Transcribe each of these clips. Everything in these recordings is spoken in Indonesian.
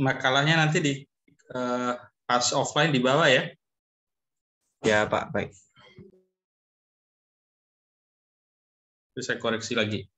Makalahnya nanti di pas offline di bawah ya. Ya Pak, baik. Terus saya koreksi lagi.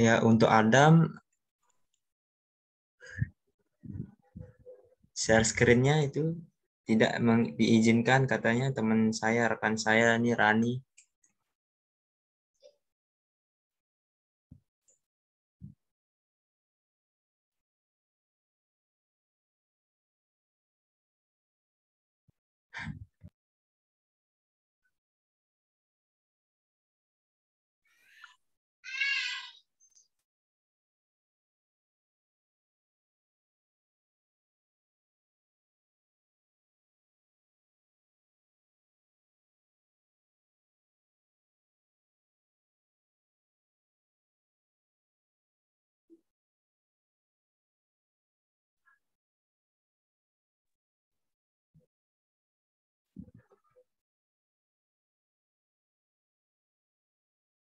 Ya, untuk Adam, share screen-nya itu tidak diizinkan katanya teman saya, rekan saya ini Rani.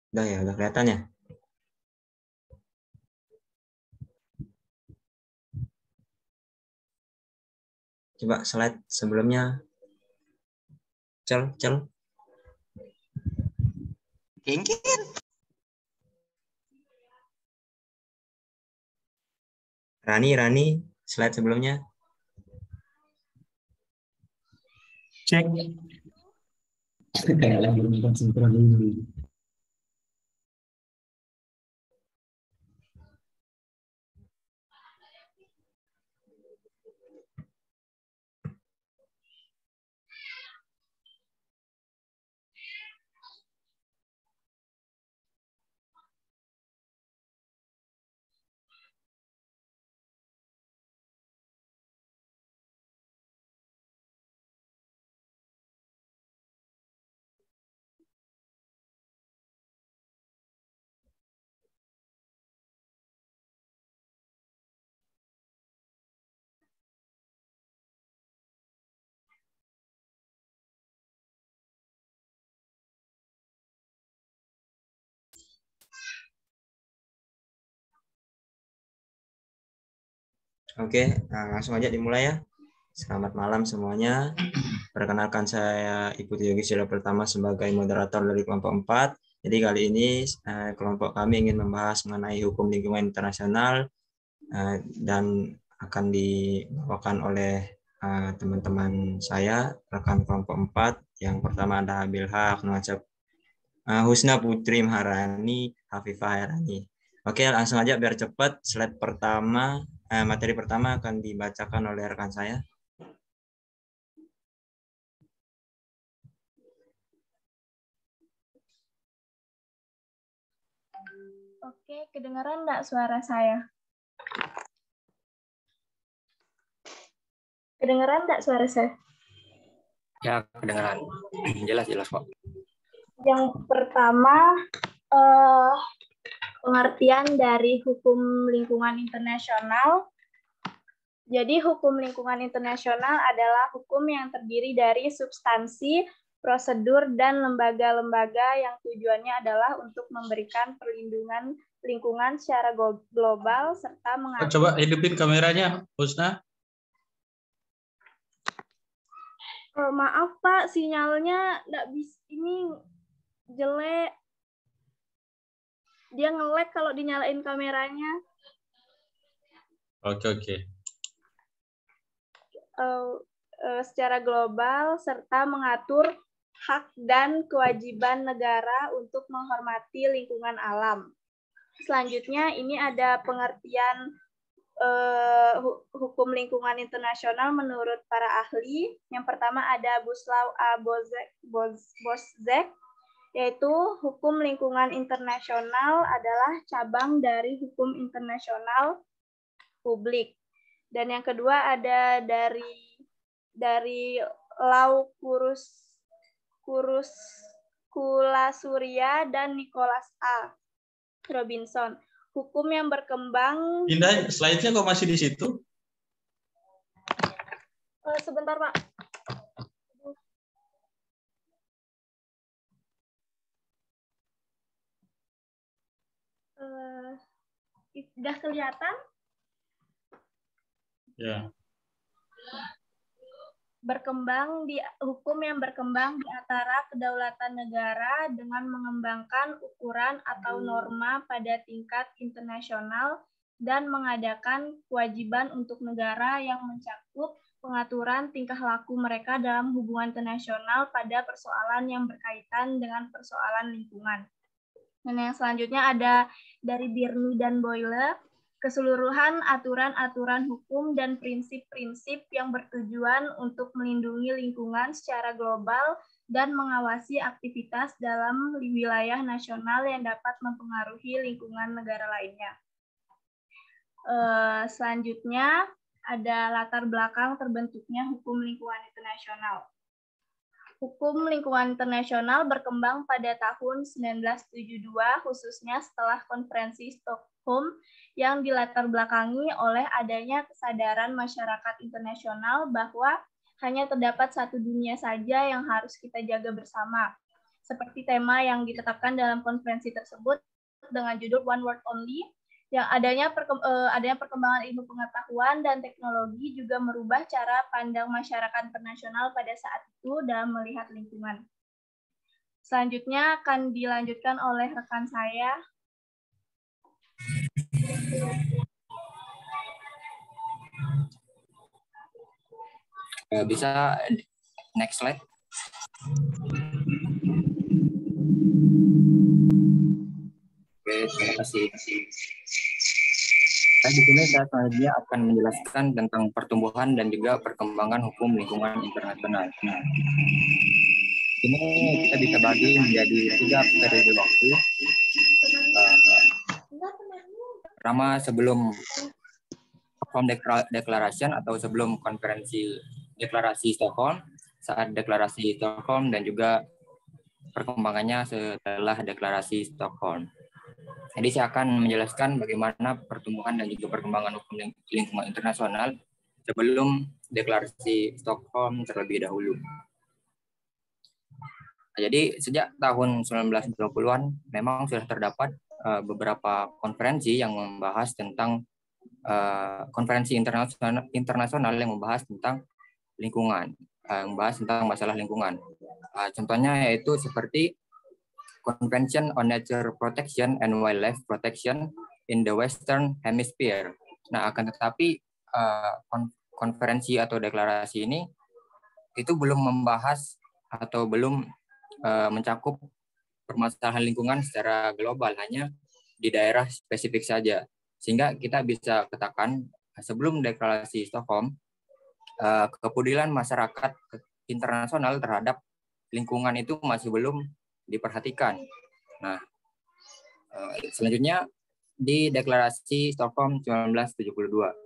Udah ya, udah kelihatan ya. Coba slide sebelumnya. Cel. Rani, slide sebelumnya. Cek. Kayak lagi nonton sinkron ini. Oke, nah langsung aja dimulai ya. Selamat malam semuanya. Perkenalkan saya Ibu Yogi Sila Pertama sebagai moderator dari kelompok 4. Jadi kali ini kelompok kami ingin membahas mengenai hukum lingkungan internasional dan akan dibawakan oleh teman-teman saya, rekan kelompok 4. Yang pertama ada Bilha, Husna Putri Maharani, Hafifah Hairani. Oke, langsung aja biar cepat. Slide pertama, materi pertama akan dibacakan oleh rekan saya. Oke, kedengaran nggak suara saya? Kedengaran nggak suara saya? Ya, kedengaran. Jelas kok. Yang pertama, pengertian dari hukum lingkungan internasional. Jadi, hukum lingkungan internasional adalah hukum yang terdiri dari substansi, prosedur, dan lembaga-lembaga yang tujuannya adalah untuk memberikan perlindungan lingkungan secara global serta mengatur. Coba hidupin kameranya, Husna. Maaf Pak, sinyalnya nggak bisa, ini jelek. Dia nge-lag kalau dinyalain kameranya. Oke. Secara global serta mengatur hak dan kewajiban negara untuk menghormati lingkungan alam. Selanjutnya ini ada pengertian hukum lingkungan internasional menurut para ahli. Yang pertama ada Buslaw A. Bozek, yaitu hukum lingkungan internasional adalah cabang dari hukum internasional publik. Dan yang kedua ada dari Lau Kulasurya dan Nicholas A. Robinson. Hukum yang berkembang. Indah, slide-nya kok masih di situ? Sebentar, Pak. Sudah kelihatan? Ya. Hukum yang berkembang di antara kedaulatan negara dengan mengembangkan ukuran atau norma pada tingkat internasional dan mengadakan kewajiban untuk negara yang mencakup pengaturan tingkah laku mereka dalam hubungan internasional pada persoalan yang berkaitan dengan persoalan lingkungan. Dan yang selanjutnya ada dari Birney dan Boyle, keseluruhan aturan-aturan hukum dan prinsip-prinsip yang bertujuan untuk melindungi lingkungan secara global dan mengawasi aktivitas dalam wilayah nasional yang dapat mempengaruhi lingkungan negara lainnya. Selanjutnya ada latar belakang terbentuknya hukum lingkungan internasional. Hukum lingkungan internasional berkembang pada tahun 1972, khususnya setelah konferensi Stockholm yang dilatar belakangi oleh adanya kesadaran masyarakat internasional bahwa hanya terdapat satu dunia saja yang harus kita jaga bersama. Seperti tema yang ditetapkan dalam konferensi tersebut dengan judul One World Only, yang adanya perkembangan ilmu pengetahuan dan teknologi juga merubah cara pandang masyarakat internasional pada saat itu dalam melihat lingkungan. Selanjutnya akan dilanjutkan oleh rekan saya. Bisa next slide. Oke, terima kasih. Di sini saya selanjutnya akan menjelaskan tentang pertumbuhan dan juga perkembangan hukum lingkungan internasional. Ini kita bisa bagi menjadi 3 periode waktu. Pertama sebelum Stockholm Declaration atau sebelum konferensi deklarasi Stockholm, saat deklarasi Stockholm, dan juga perkembangannya setelah deklarasi Stockholm. Jadi saya akan menjelaskan bagaimana pertumbuhan dan juga perkembangan hukum lingkungan internasional sebelum deklarasi Stockholm terlebih dahulu. Jadi sejak tahun 1920-an memang sudah terdapat beberapa konferensi yang membahas tentang konferensi internasional yang membahas tentang lingkungan, membahas tentang masalah lingkungan. Contohnya yaitu seperti Convention on Nature Protection and Wildlife Protection in the Western Hemisphere. Nah, akan tetapi konferensi atau deklarasi ini itu belum membahas atau belum mencakup permasalahan lingkungan secara global, hanya di daerah spesifik saja. Sehingga kita bisa katakan sebelum deklarasi Stockholm, kepedulian masyarakat internasional terhadap lingkungan itu masih belum diperhatikan. Nah, selanjutnya di deklarasi Stockholm 1972.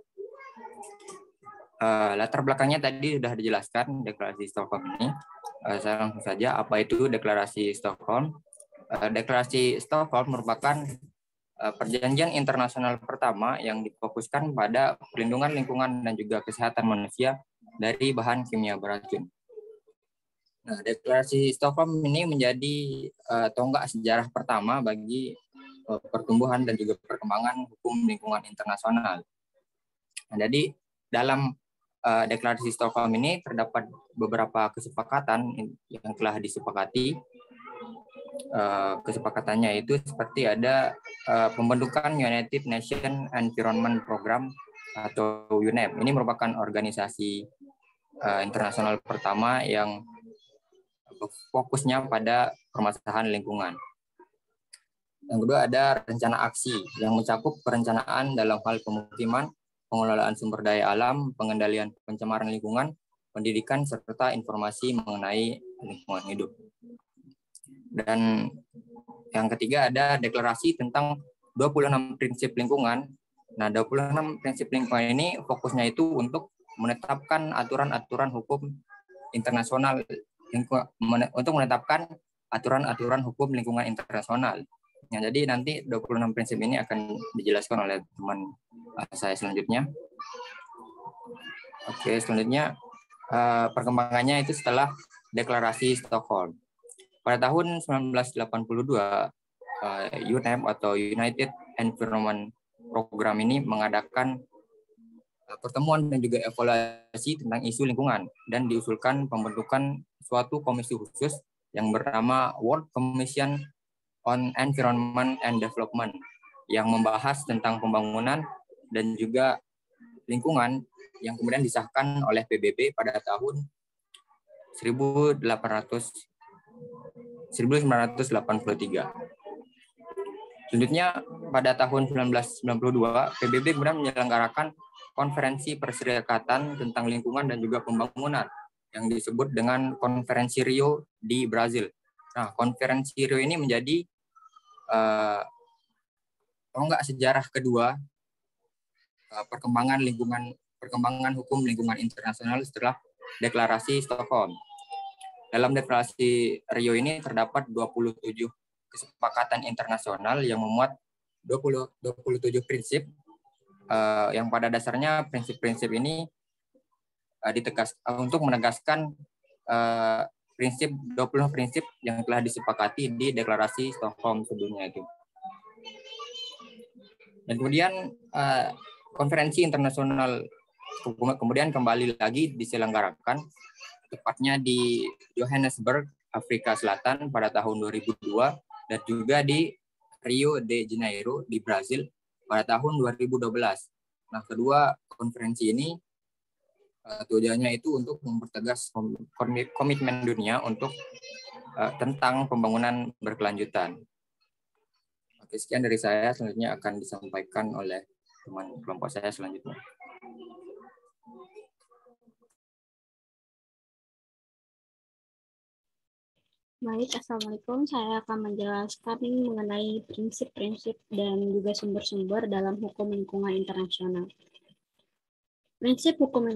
Latar belakangnya tadi sudah dijelaskan deklarasi Stockholm ini. Saya langsung saja, apa itu deklarasi Stockholm? Deklarasi Stockholm merupakan perjanjian internasional pertama yang difokuskan pada perlindungan lingkungan dan juga kesehatan manusia dari bahan kimia beracun. Nah, deklarasi Stockholm ini menjadi tonggak sejarah pertama bagi pertumbuhan dan juga perkembangan hukum lingkungan internasional. Nah, jadi dalam deklarasi Stockholm ini terdapat beberapa kesepakatan yang telah disepakati. Kesepakatannya itu seperti ada pembentukan United Nations Environment Program atau UNEP. Ini merupakan organisasi internasional pertama yang fokusnya pada permasalahan lingkungan. Yang kedua ada rencana aksi yang mencakup perencanaan dalam hal pemukiman, pengelolaan sumber daya alam, pengendalian pencemaran lingkungan, pendidikan, serta informasi mengenai lingkungan hidup. Dan yang ketiga ada deklarasi tentang 26 prinsip lingkungan. Nah, 26 prinsip lingkungan ini fokusnya itu untuk menetapkan aturan-aturan hukum internasional, untuk menetapkan aturan-aturan hukum lingkungan internasional. Ya, jadi nanti 26 prinsip ini akan dijelaskan oleh teman saya selanjutnya. Oke, selanjutnya perkembangannya itu setelah deklarasi Stockholm. Pada tahun 1982, UNEP atau United Environment Program ini mengadakan pertemuan dan juga evaluasi tentang isu lingkungan dan diusulkan pembentukan suatu komisi khusus yang bernama World Commission on Environment and Development yang membahas tentang pembangunan dan juga lingkungan yang kemudian disahkan oleh PBB pada tahun 1983. Selanjutnya pada tahun 1992 PBB kemudian menyelenggarakan konferensi perserikatan tentang lingkungan dan juga pembangunan yang disebut dengan Konferensi Rio di Brazil. Nah, Konferensi Rio ini menjadi sejarah kedua perkembangan hukum lingkungan internasional setelah deklarasi Stockholm. Dalam deklarasi Rio ini terdapat 27 kesepakatan internasional yang memuat 27 prinsip yang pada dasarnya prinsip-prinsip ini untuk menegaskan prinsip 20 prinsip yang telah disepakati di deklarasi Stockholm sebelumnya itu. Dan kemudian konferensi internasional kemudian kembali lagi diselenggarakan tepatnya di Johannesburg, Afrika Selatan pada tahun 2002 dan juga di Rio de Janeiro di Brazil pada tahun 2012. Nah, kedua konferensi ini tujuannya itu untuk mempertegas komitmen dunia untuk tentang pembangunan berkelanjutan. Oke, sekian dari saya. Selanjutnya akan disampaikan oleh teman kelompok saya selanjutnya. Baik, Assalamualaikum. Saya akan menjelaskan mengenai prinsip-prinsip dan juga sumber-sumber dalam hukum lingkungan internasional. Prinsip hukum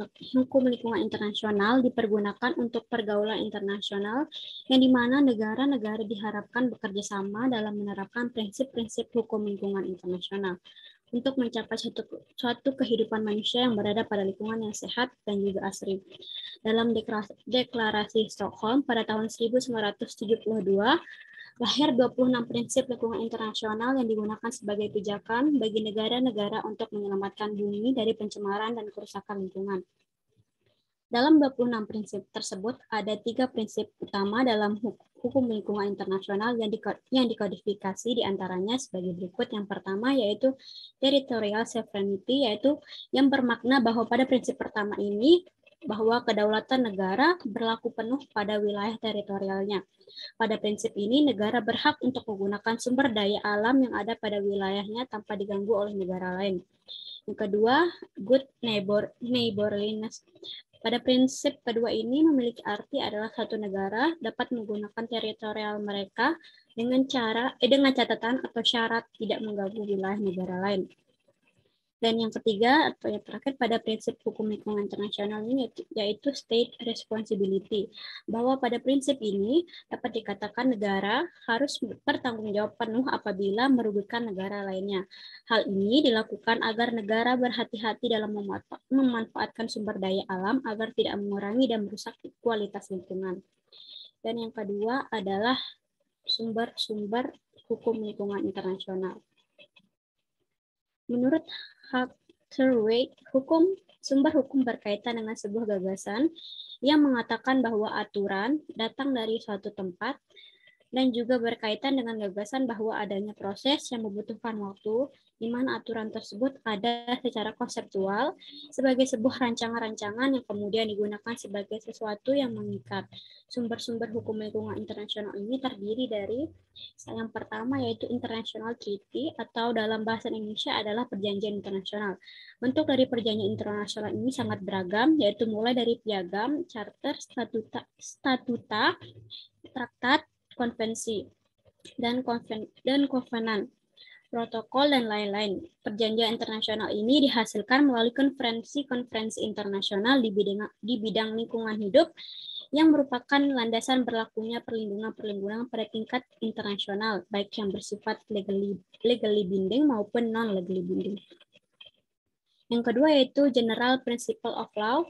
lingkungan internasional dipergunakan untuk pergaulan internasional yang dimana negara-negara diharapkan bekerja sama dalam menerapkan prinsip-prinsip hukum lingkungan internasional untuk mencapai suatu kehidupan manusia yang berada pada lingkungan yang sehat dan juga asri. Dalam deklarasi Stockholm pada tahun 1972, lahir 26 prinsip lingkungan internasional yang digunakan sebagai pijakan bagi negara-negara untuk menyelamatkan bumi dari pencemaran dan kerusakan lingkungan. Dalam 26 prinsip tersebut, ada 3 prinsip utama dalam hukum lingkungan internasional yang dikodifikasi diantaranya sebagai berikut. Yang pertama yaitu territorial sovereignty, yaitu yang bermakna bahwa pada prinsip pertama ini, bahwa kedaulatan negara berlaku penuh pada wilayah teritorialnya. Pada prinsip ini, negara berhak untuk menggunakan sumber daya alam yang ada pada wilayahnya tanpa diganggu oleh negara lain. Yang kedua, good neighborliness. Pada prinsip kedua ini memiliki arti adalah suatu negara dapat menggunakan teritorial mereka dengan catatan atau syarat tidak mengganggu wilayah negara lain. Dan yang ketiga atau yang terakhir pada prinsip hukum lingkungan internasional ini yaitu state responsibility, bahwa pada prinsip ini dapat dikatakan negara harus bertanggung jawab penuh apabila merugikan negara lainnya. Hal ini dilakukan agar negara berhati-hati dalam memanfaatkan sumber daya alam agar tidak mengurangi dan merusak kualitas lingkungan. Dan yang kedua adalah sumber-sumber hukum lingkungan internasional. Menurut Hathaway, sumber hukum berkaitan dengan sebuah gagasan yang mengatakan bahwa aturan datang dari suatu tempat dan juga berkaitan dengan gagasan bahwa adanya proses yang membutuhkan waktu, di mana aturan tersebut ada secara konseptual sebagai sebuah rancangan-rancangan yang kemudian digunakan sebagai sesuatu yang mengikat. Sumber-sumber hukum lingkungan internasional ini terdiri dari yang pertama yaitu International Treaty atau dalam bahasa Indonesia adalah perjanjian internasional. Bentuk dari perjanjian internasional ini sangat beragam, yaitu mulai dari piagam, charter, statuta, traktat, konvensi, dan kovenan, protokol, dan lain-lain. Perjanjian internasional ini dihasilkan melalui konferensi-konferensi internasional di bidang lingkungan hidup yang merupakan landasan berlakunya perlindungan pada tingkat internasional, baik yang bersifat legally binding maupun non-legally binding. Yang kedua yaitu General Principle of Law.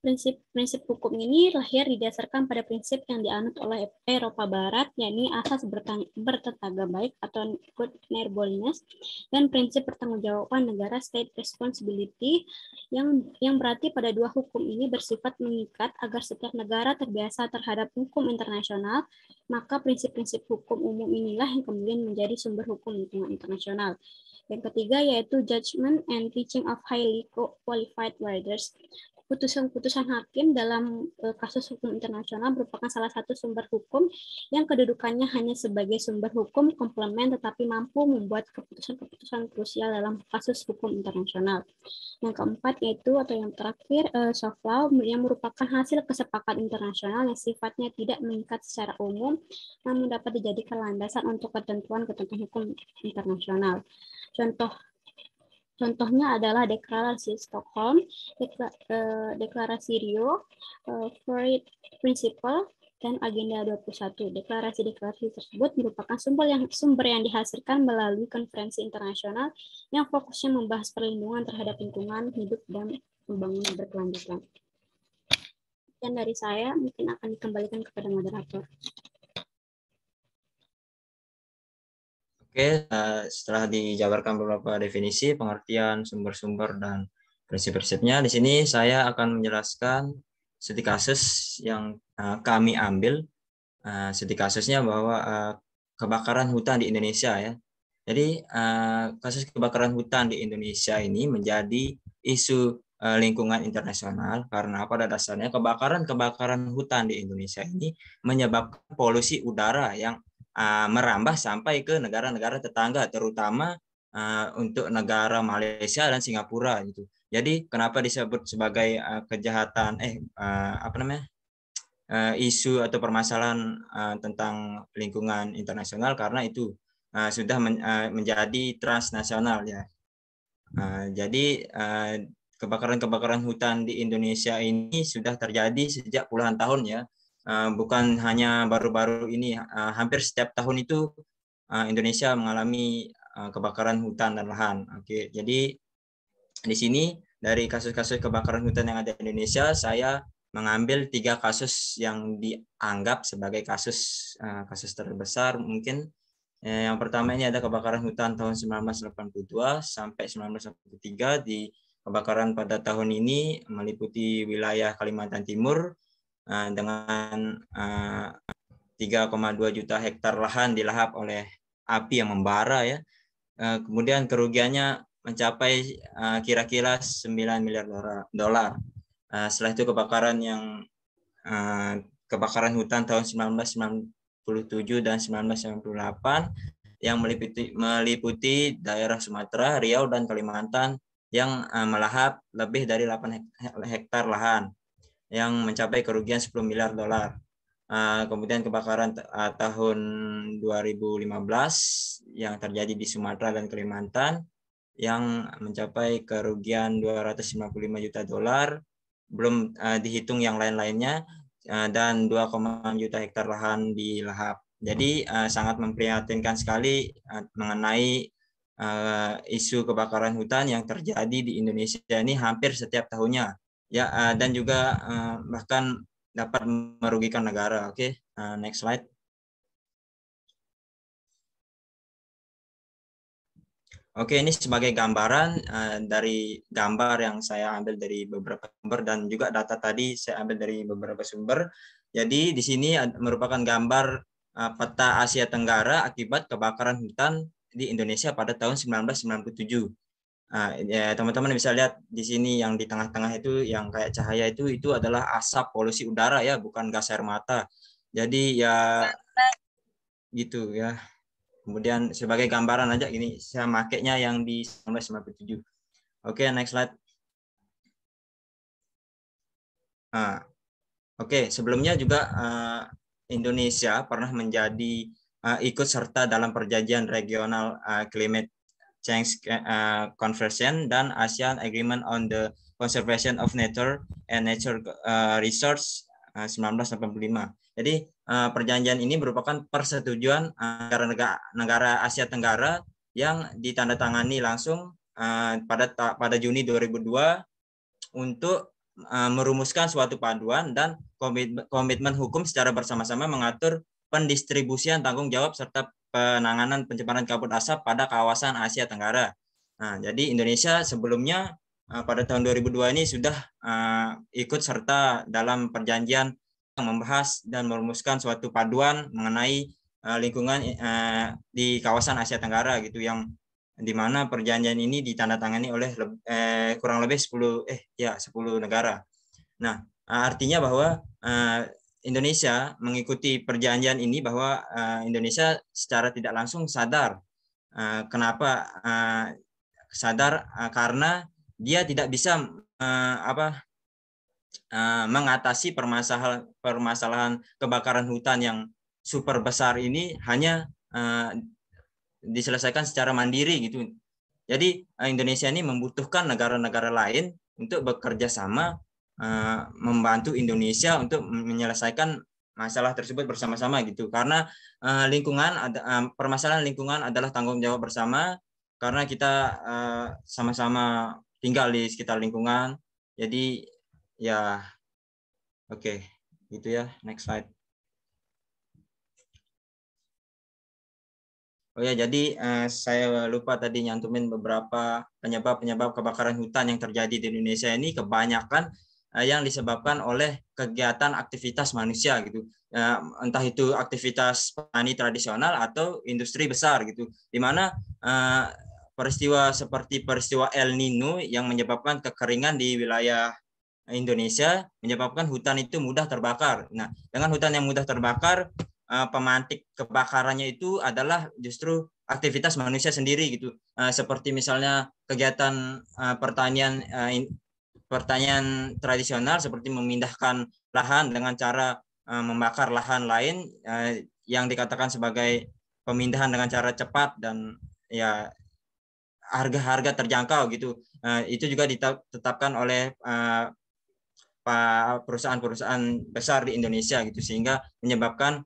Prinsip hukum ini lahir didasarkan pada prinsip yang dianut oleh Eropa Barat, yakni asas bertetangga baik atau good neighborliness, dan prinsip pertanggungjawaban negara state responsibility, yang berarti pada dua hukum ini bersifat mengikat agar setiap negara terbiasa terhadap hukum internasional, maka prinsip-prinsip hukum umum inilah yang kemudian menjadi sumber hukum lingkungan internasional. Yang ketiga yaitu Judgment and Teaching of Highly Qualified Lawyers. Putusan hakim dalam kasus hukum internasional merupakan salah satu sumber hukum yang kedudukannya hanya sebagai sumber hukum komplement tetapi mampu membuat keputusan-keputusan krusial dalam kasus hukum internasional. Yang keempat yaitu atau yang terakhir soft law yang merupakan hasil kesepakatan internasional yang sifatnya tidak mengikat secara umum namun dapat dijadikan landasan untuk ketentuan-ketentuan hukum internasional. Contohnya adalah Deklarasi Stockholm, Deklarasi Rio, Freud Principle, dan Agenda 21. Deklarasi-deklarasi tersebut merupakan sumber yang dihasilkan melalui konferensi internasional yang fokusnya membahas perlindungan terhadap lingkungan hidup dan pembangunan berkelanjutan. Dan dari saya mungkin akan dikembalikan kepada moderator. Oke, setelah dijabarkan beberapa definisi, pengertian, sumber-sumber, dan prinsip-prinsipnya, di sini saya akan menjelaskan studi kasus yang kami ambil. Studi kasusnya bahwa kebakaran hutan di Indonesia ya. Jadi kasus kebakaran hutan di Indonesia ini menjadi isu lingkungan internasional karena pada dasarnya kebakaran hutan di Indonesia ini menyebabkan polusi udara yang merambah sampai ke negara-negara tetangga, terutama untuk negara Malaysia dan Singapura gitu. Jadi kenapa disebut sebagai kejahatan isu atau permasalahan tentang lingkungan internasional karena itu sudah menjadi transnasional ya. Jadi kebakaran hutan di Indonesia ini sudah terjadi sejak puluhan tahun ya. Bukan hanya baru-baru ini, hampir setiap tahun itu Indonesia mengalami kebakaran hutan dan lahan. Oke, jadi di sini dari kasus-kasus kebakaran hutan yang ada di Indonesia, saya mengambil 3 kasus yang dianggap sebagai kasus terbesar mungkin. Yang pertama ini ada kebakaran hutan tahun 1982 sampai 1983. Di kebakaran pada tahun ini meliputi wilayah Kalimantan Timur dengan 3,2 juta hektar lahan dilahap oleh api yang membara ya. Kemudian kerugiannya mencapai kira-kira 9 miliar dolar. Setelah itu kebakaran hutan tahun 1997 dan 1998 yang meliputi daerah Sumatera, Riau, dan Kalimantan yang melahap lebih dari 8 hektar lahan yang mencapai kerugian 10 miliar dolar. Kemudian kebakaran tahun 2015 yang terjadi di Sumatera dan Kalimantan yang mencapai kerugian 255 juta dolar, belum dihitung yang lain-lainnya, dan 2,6 juta hektar lahan dilahap. Jadi sangat memprihatinkan sekali mengenai isu kebakaran hutan yang terjadi di Indonesia ini hampir setiap tahunnya. Ya, dan juga bahkan dapat merugikan negara. Oke, next slide. Oke, ini sebagai gambaran dari gambar yang saya ambil dari beberapa sumber dan juga data tadi saya ambil dari beberapa sumber. Jadi di sini merupakan gambar peta Asia Tenggara akibat kebakaran hutan di Indonesia pada tahun 1997. Ya, teman-teman bisa lihat di sini yang di tengah-tengah itu yang kayak cahaya itu adalah asap polusi udara ya, bukan gas air mata. Jadi ya gitu ya. Kemudian sebagai gambaran aja ini saya makainya yang di 1997. Oke, next slide. Oke, sebelumnya juga Indonesia pernah menjadi ikut serta dalam perjanjian regional Climate Change Convention dan ASEAN Agreement on the Conservation of Nature and Nature Resource 1985. Jadi perjanjian ini merupakan persetujuan negara Asia Tenggara yang ditandatangani langsung pada Juni 2002 untuk merumuskan suatu paduan dan komitmen hukum secara bersama-sama mengatur pendistribusian tanggung jawab serta penanganan pencemaran kabut asap pada kawasan Asia Tenggara. Nah, jadi Indonesia sebelumnya pada tahun 2002 ini sudah ikut serta dalam perjanjian yang membahas dan merumuskan suatu paduan mengenai lingkungan di kawasan Asia Tenggara gitu, yang di mana perjanjian ini ditandatangani oleh kurang lebih 10 negara. Nah, artinya bahwa Indonesia mengikuti perjanjian ini bahwa Indonesia secara tidak langsung sadar. Kenapa sadar? Karena dia tidak bisa mengatasi permasalahan kebakaran hutan yang super besar ini hanya diselesaikan secara mandiri gitu. Jadi Indonesia ini membutuhkan negara-negara lain untuk bekerja sama membantu Indonesia untuk menyelesaikan masalah tersebut bersama-sama gitu. Karena permasalahan lingkungan adalah tanggung jawab bersama karena kita sama-sama tinggal di sekitar lingkungan. Jadi ya oke, gitu ya. Next slide. Oh ya, jadi saya lupa tadi nyantumin beberapa penyebab kebakaran hutan yang terjadi di Indonesia ini kebanyakan yang disebabkan oleh kegiatan aktivitas manusia gitu. Entah itu aktivitas petani tradisional atau industri besar gitu. Di mana peristiwa seperti peristiwa El Nino yang menyebabkan kekeringan di wilayah Indonesia menyebabkan hutan itu mudah terbakar. Nah, dengan hutan yang mudah terbakar, pemantik kebakarannya itu adalah justru aktivitas manusia sendiri gitu, seperti misalnya kegiatan pertanian tradisional seperti memindahkan lahan dengan cara membakar lahan lain yang dikatakan sebagai pemindahan dengan cara cepat dan ya harga terjangkau gitu. Itu juga ditetapkan oleh perusahaan-perusahaan besar di Indonesia gitu, sehingga menyebabkan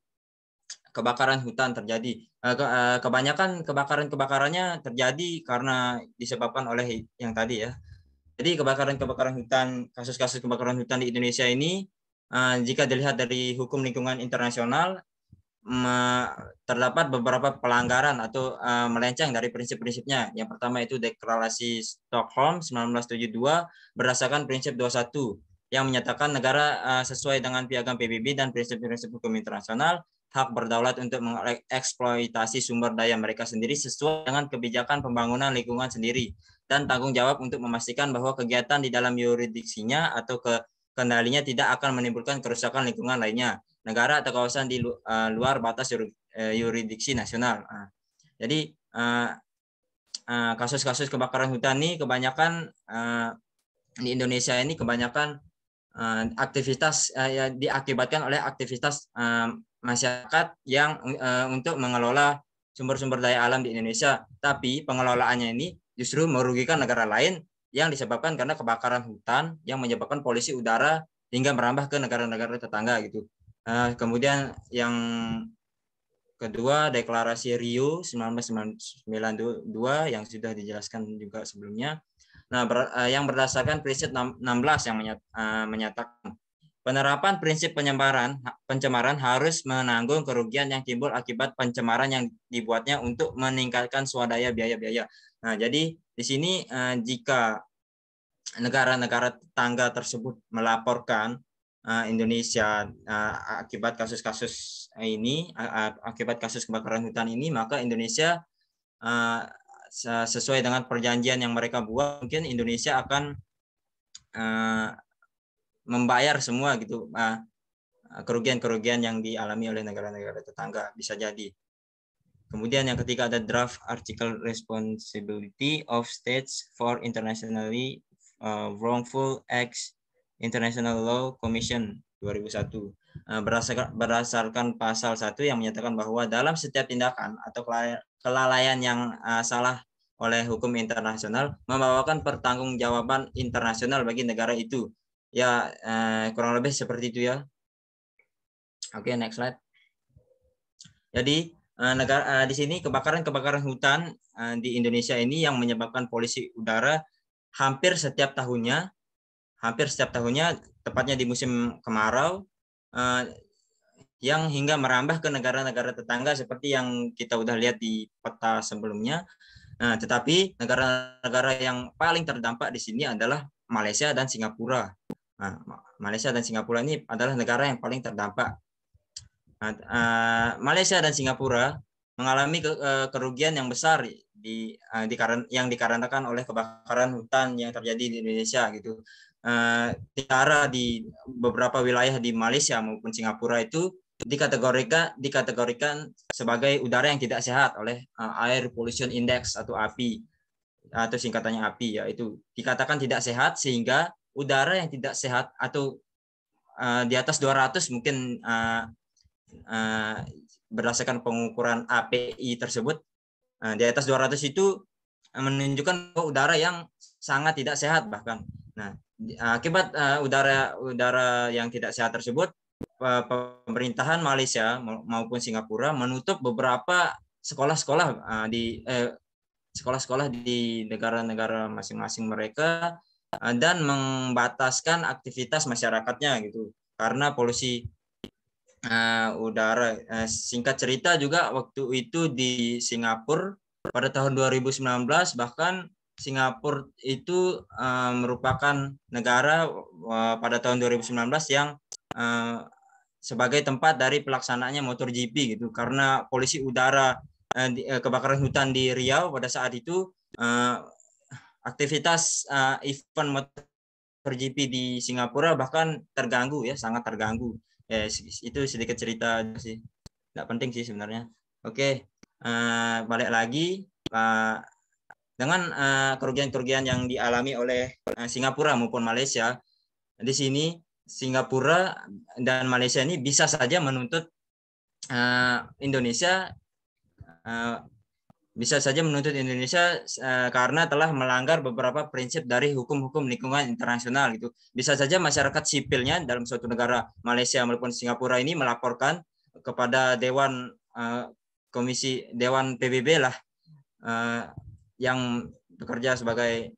kebakaran hutan terjadi. Kebanyakan kebakarannya terjadi karena disebabkan oleh yang tadi ya. Jadi kebakaran hutan, kasus-kasus kebakaran hutan di Indonesia ini jika dilihat dari hukum lingkungan internasional terdapat beberapa pelanggaran atau melenceng dari prinsip-prinsipnya. Yang pertama itu Deklarasi Stockholm 1972 berdasarkan prinsip 21 yang menyatakan negara sesuai dengan piagam PBB dan prinsip-prinsip hukum internasional hak berdaulat untuk mengeksploitasi sumber daya mereka sendiri sesuai dengan kebijakan pembangunan lingkungan sendiri dan tanggung jawab untuk memastikan bahwa kegiatan di dalam yurisdiksinya atau kendalinya tidak akan menimbulkan kerusakan lingkungan lainnya, negara atau kawasan di luar batas yurisdiksi nasional. Jadi kasus-kasus kebakaran hutan ini kebanyakan di Indonesia ini kebanyakan aktivitas diakibatkan oleh aktivitas masyarakat yang untuk mengelola sumber-sumber daya alam di Indonesia, tapi pengelolaannya ini justru merugikan negara lain yang disebabkan karena kebakaran hutan yang menyebabkan polusi udara hingga merambah ke negara-negara tetangga gitu. Kemudian yang kedua, Deklarasi Rio 1992 yang sudah dijelaskan juga sebelumnya. Nah, yang berdasarkan prinsip 16 yang menyatakan penerapan prinsip pencemaran harus menanggung kerugian yang timbul akibat pencemaran yang dibuatnya untuk meningkatkan swadaya biaya-biaya. Nah, jadi di sini jika negara-negara tetangga tersebut melaporkan Indonesia akibat kasus-kasus ini, akibat kasus kebakaran hutan ini, maka Indonesia sesuai dengan perjanjian yang mereka buat, mungkin Indonesia akan membayar semua gitu kerugian-kerugian yang dialami oleh negara-negara tetangga, bisa jadi. Kemudian yang ketiga ada draft article responsibility of states for internationally wrongful acts, International Law Commission 2001. Berdasarkan pasal 1 yang menyatakan bahwa dalam setiap tindakan atau kelalaian yang salah oleh hukum internasional membawakan pertanggungjawaban internasional bagi negara itu. Ya, kurang lebih seperti itu ya. Oke, next slide. Jadi di sini kebakaran hutan di Indonesia ini yang menyebabkan polusi udara hampir setiap tahunnya, tepatnya di musim kemarau, yang hingga merambah ke negara-negara tetangga seperti yang kita udah lihat di peta sebelumnya. Tetapi negara-negara yang paling terdampak di sini adalah Malaysia dan Singapura. Malaysia dan Singapura ini adalah negara yang paling terdampak. Malaysia dan Singapura mengalami kerugian yang besar yang dikarenakan oleh kebakaran hutan yang terjadi di Indonesia gitu. Di beberapa wilayah di Malaysia maupun Singapura itu dikategorikan sebagai udara yang tidak sehat oleh Air Pollution Index atau API, atau singkatannya API, yaitu dikatakan tidak sehat, sehingga udara yang tidak sehat atau di atas 200 mungkin berdasarkan pengukuran API tersebut, di atas 200 itu menunjukkan udara yang sangat tidak sehat bahkan. Nah, akibat udara yang tidak sehat tersebut, pemerintahan Malaysia maupun Singapura menutup beberapa sekolah-sekolah di negara-negara masing-masing mereka dan membataskan aktivitas masyarakatnya gitu karena polusi udara. Singkat cerita juga waktu itu di Singapura pada tahun 2019, bahkan Singapura itu merupakan negara pada tahun 2019 yang sebagai tempat dari pelaksanaannya MotoGP gitu, karena polusi udara, kebakaran hutan di Riau pada saat itu, aktivitas event MotoGP di Singapura bahkan terganggu ya, sangat terganggu. Itu sedikit cerita sih, nggak penting sih sebenarnya. Oke, balik lagi dengan kerugian-kerugian yang dialami oleh Singapura maupun Malaysia. Di sini Singapura dan Malaysia ini bisa saja menuntut Indonesia karena telah melanggar beberapa prinsip dari hukum-hukum lingkungan internasional gitu. Bisa saja masyarakat sipilnya dalam suatu negara Malaysia maupun Singapura ini melaporkan kepada Dewan PBB lah, yang bekerja sebagai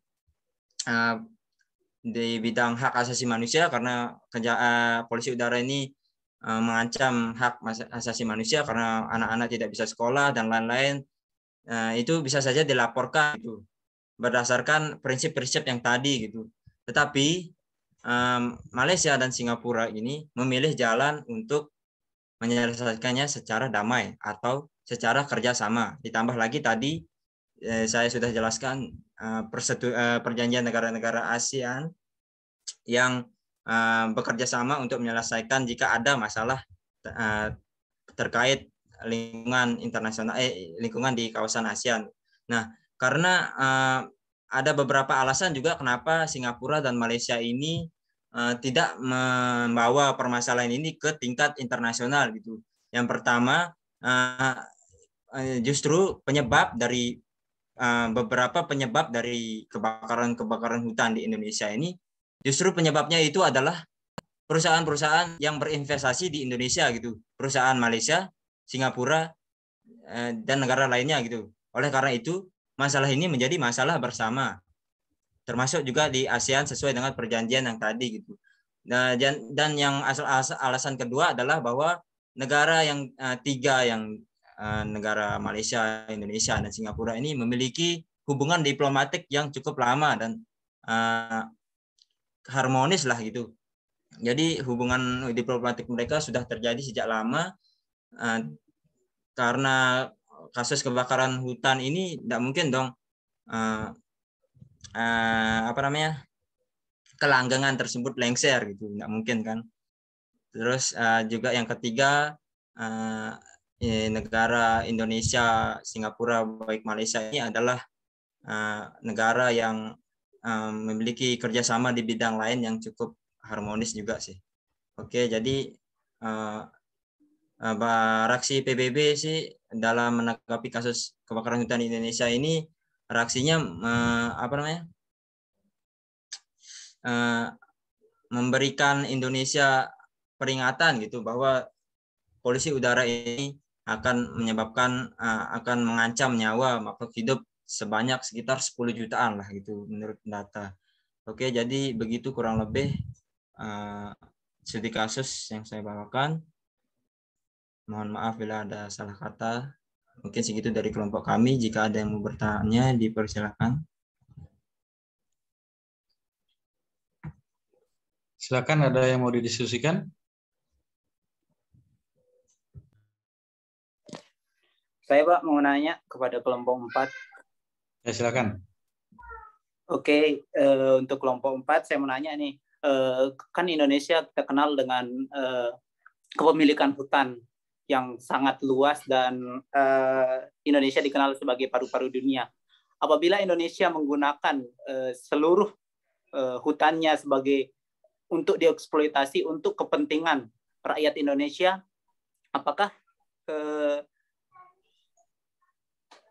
di bidang hak asasi manusia, karena polusi udara ini mengancam hak asasi manusia karena anak-anak tidak bisa sekolah dan lain-lain. Itu bisa saja dilaporkan gitu, berdasarkan prinsip-prinsip yang tadi gitu. Tetapi Malaysia dan Singapura ini memilih jalan untuk menyelesaikannya secara damai atau secara kerjasama. Ditambah lagi tadi saya sudah jelaskan perjanjian negara-negara ASEAN yang bekerja sama untuk menyelesaikan jika ada masalah terkait lingkungan internasional, lingkungan di kawasan ASEAN. Nah, karena ada beberapa alasan juga kenapa Singapura dan Malaysia ini tidak membawa permasalahan ini ke tingkat internasional gitu. Yang pertama, justru beberapa penyebab dari kebakaran hutan di Indonesia ini, justru penyebabnya itu adalah perusahaan-perusahaan yang berinvestasi di Indonesia gitu, perusahaan Malaysia, Singapura, dan negara lainnya gitu. Oleh karena itu, masalah ini menjadi masalah bersama, termasuk juga di ASEAN sesuai dengan perjanjian yang tadi gitu. Dan yang alasan kedua adalah bahwa negara yang negara Malaysia, Indonesia, dan Singapura ini memiliki hubungan diplomatik yang cukup lama dan harmonis lah gitu. Jadi hubungan diplomatik mereka sudah terjadi sejak lama, karena kasus kebakaran hutan ini tidak mungkin dong kelanggengan tersebut lengser gitu, tidak mungkin kan. Terus juga yang ketiga, negara Indonesia, Singapura, baik Malaysia ini adalah negara yang memiliki kerjasama di bidang lain yang cukup harmonis juga sih. Oke, jadi reaksi PBB sih dalam menanggapi kasus kebakaran hutan di Indonesia ini, reaksinya memberikan Indonesia peringatan gitu bahwa polusi udara ini akan mengancam nyawa makhluk hidup sebanyak sekitar 10 jutaan lah gitu menurut data. Oke, jadi begitu kurang lebih studi kasus yang saya bawakan. Mohon maaf bila ada salah kata. Mungkin segitu dari kelompok kami. Jika ada yang mau bertanya, dipersilakan. Silakan, ada yang mau didiskusikan? Saya Pak mau nanya kepada kelompok 4. Ya, silakan. Oke, untuk kelompok 4 saya mau nanya nih, kan Indonesia kita kenal dengan kepemilikan hutan yang sangat luas dan Indonesia dikenal sebagai paru-paru dunia. Apabila Indonesia menggunakan seluruh hutannya untuk dieksploitasi untuk kepentingan rakyat Indonesia, apakah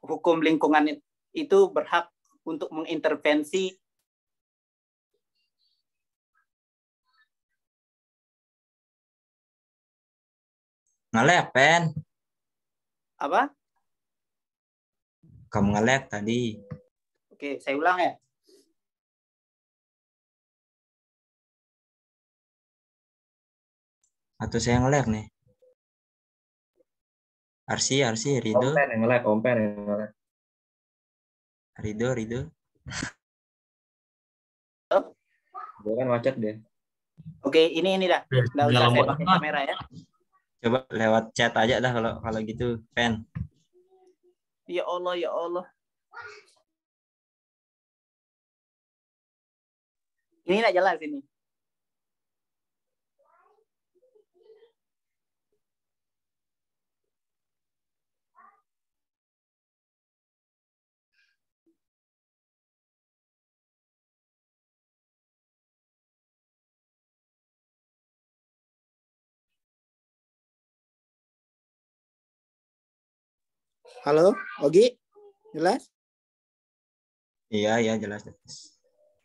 hukum lingkungan itu berhak untuk mengintervensi nge-lag, Pen. apa? Kamu nge-lag tadi. Oke, saya ulang ya. Atau saya nge-lag nih. Arsi, Rido. Ompen yang nge-lag. Rido. Gue kan macet deh. Oke, ini dah. Nggak usah saya pakai kamera ya. Coba lewat chat aja dah kalau gitu, Pen. Ya Allah. Ini nggak jelas ini. Halo, Ogi, jelas? Iya, jelas.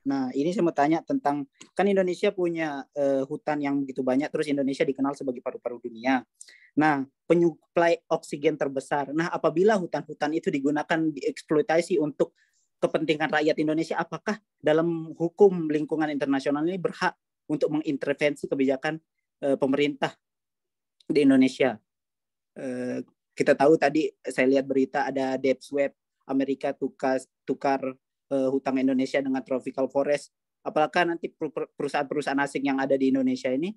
Nah, ini saya mau tanya tentang, kan Indonesia punya hutan yang begitu banyak, terus Indonesia dikenal sebagai paru-paru dunia. Nah, penyuplai oksigen terbesar. Nah, apabila hutan-hutan itu digunakan dieksploitasi untuk kepentingan rakyat Indonesia, apakah dalam hukum lingkungan internasional ini berhak untuk mengintervensi kebijakan pemerintah di Indonesia? Kita tahu tadi saya lihat berita ada deep swap Amerika tukar hutang Indonesia dengan tropical forest. Apakah nanti perusahaan-perusahaan asing yang ada di Indonesia ini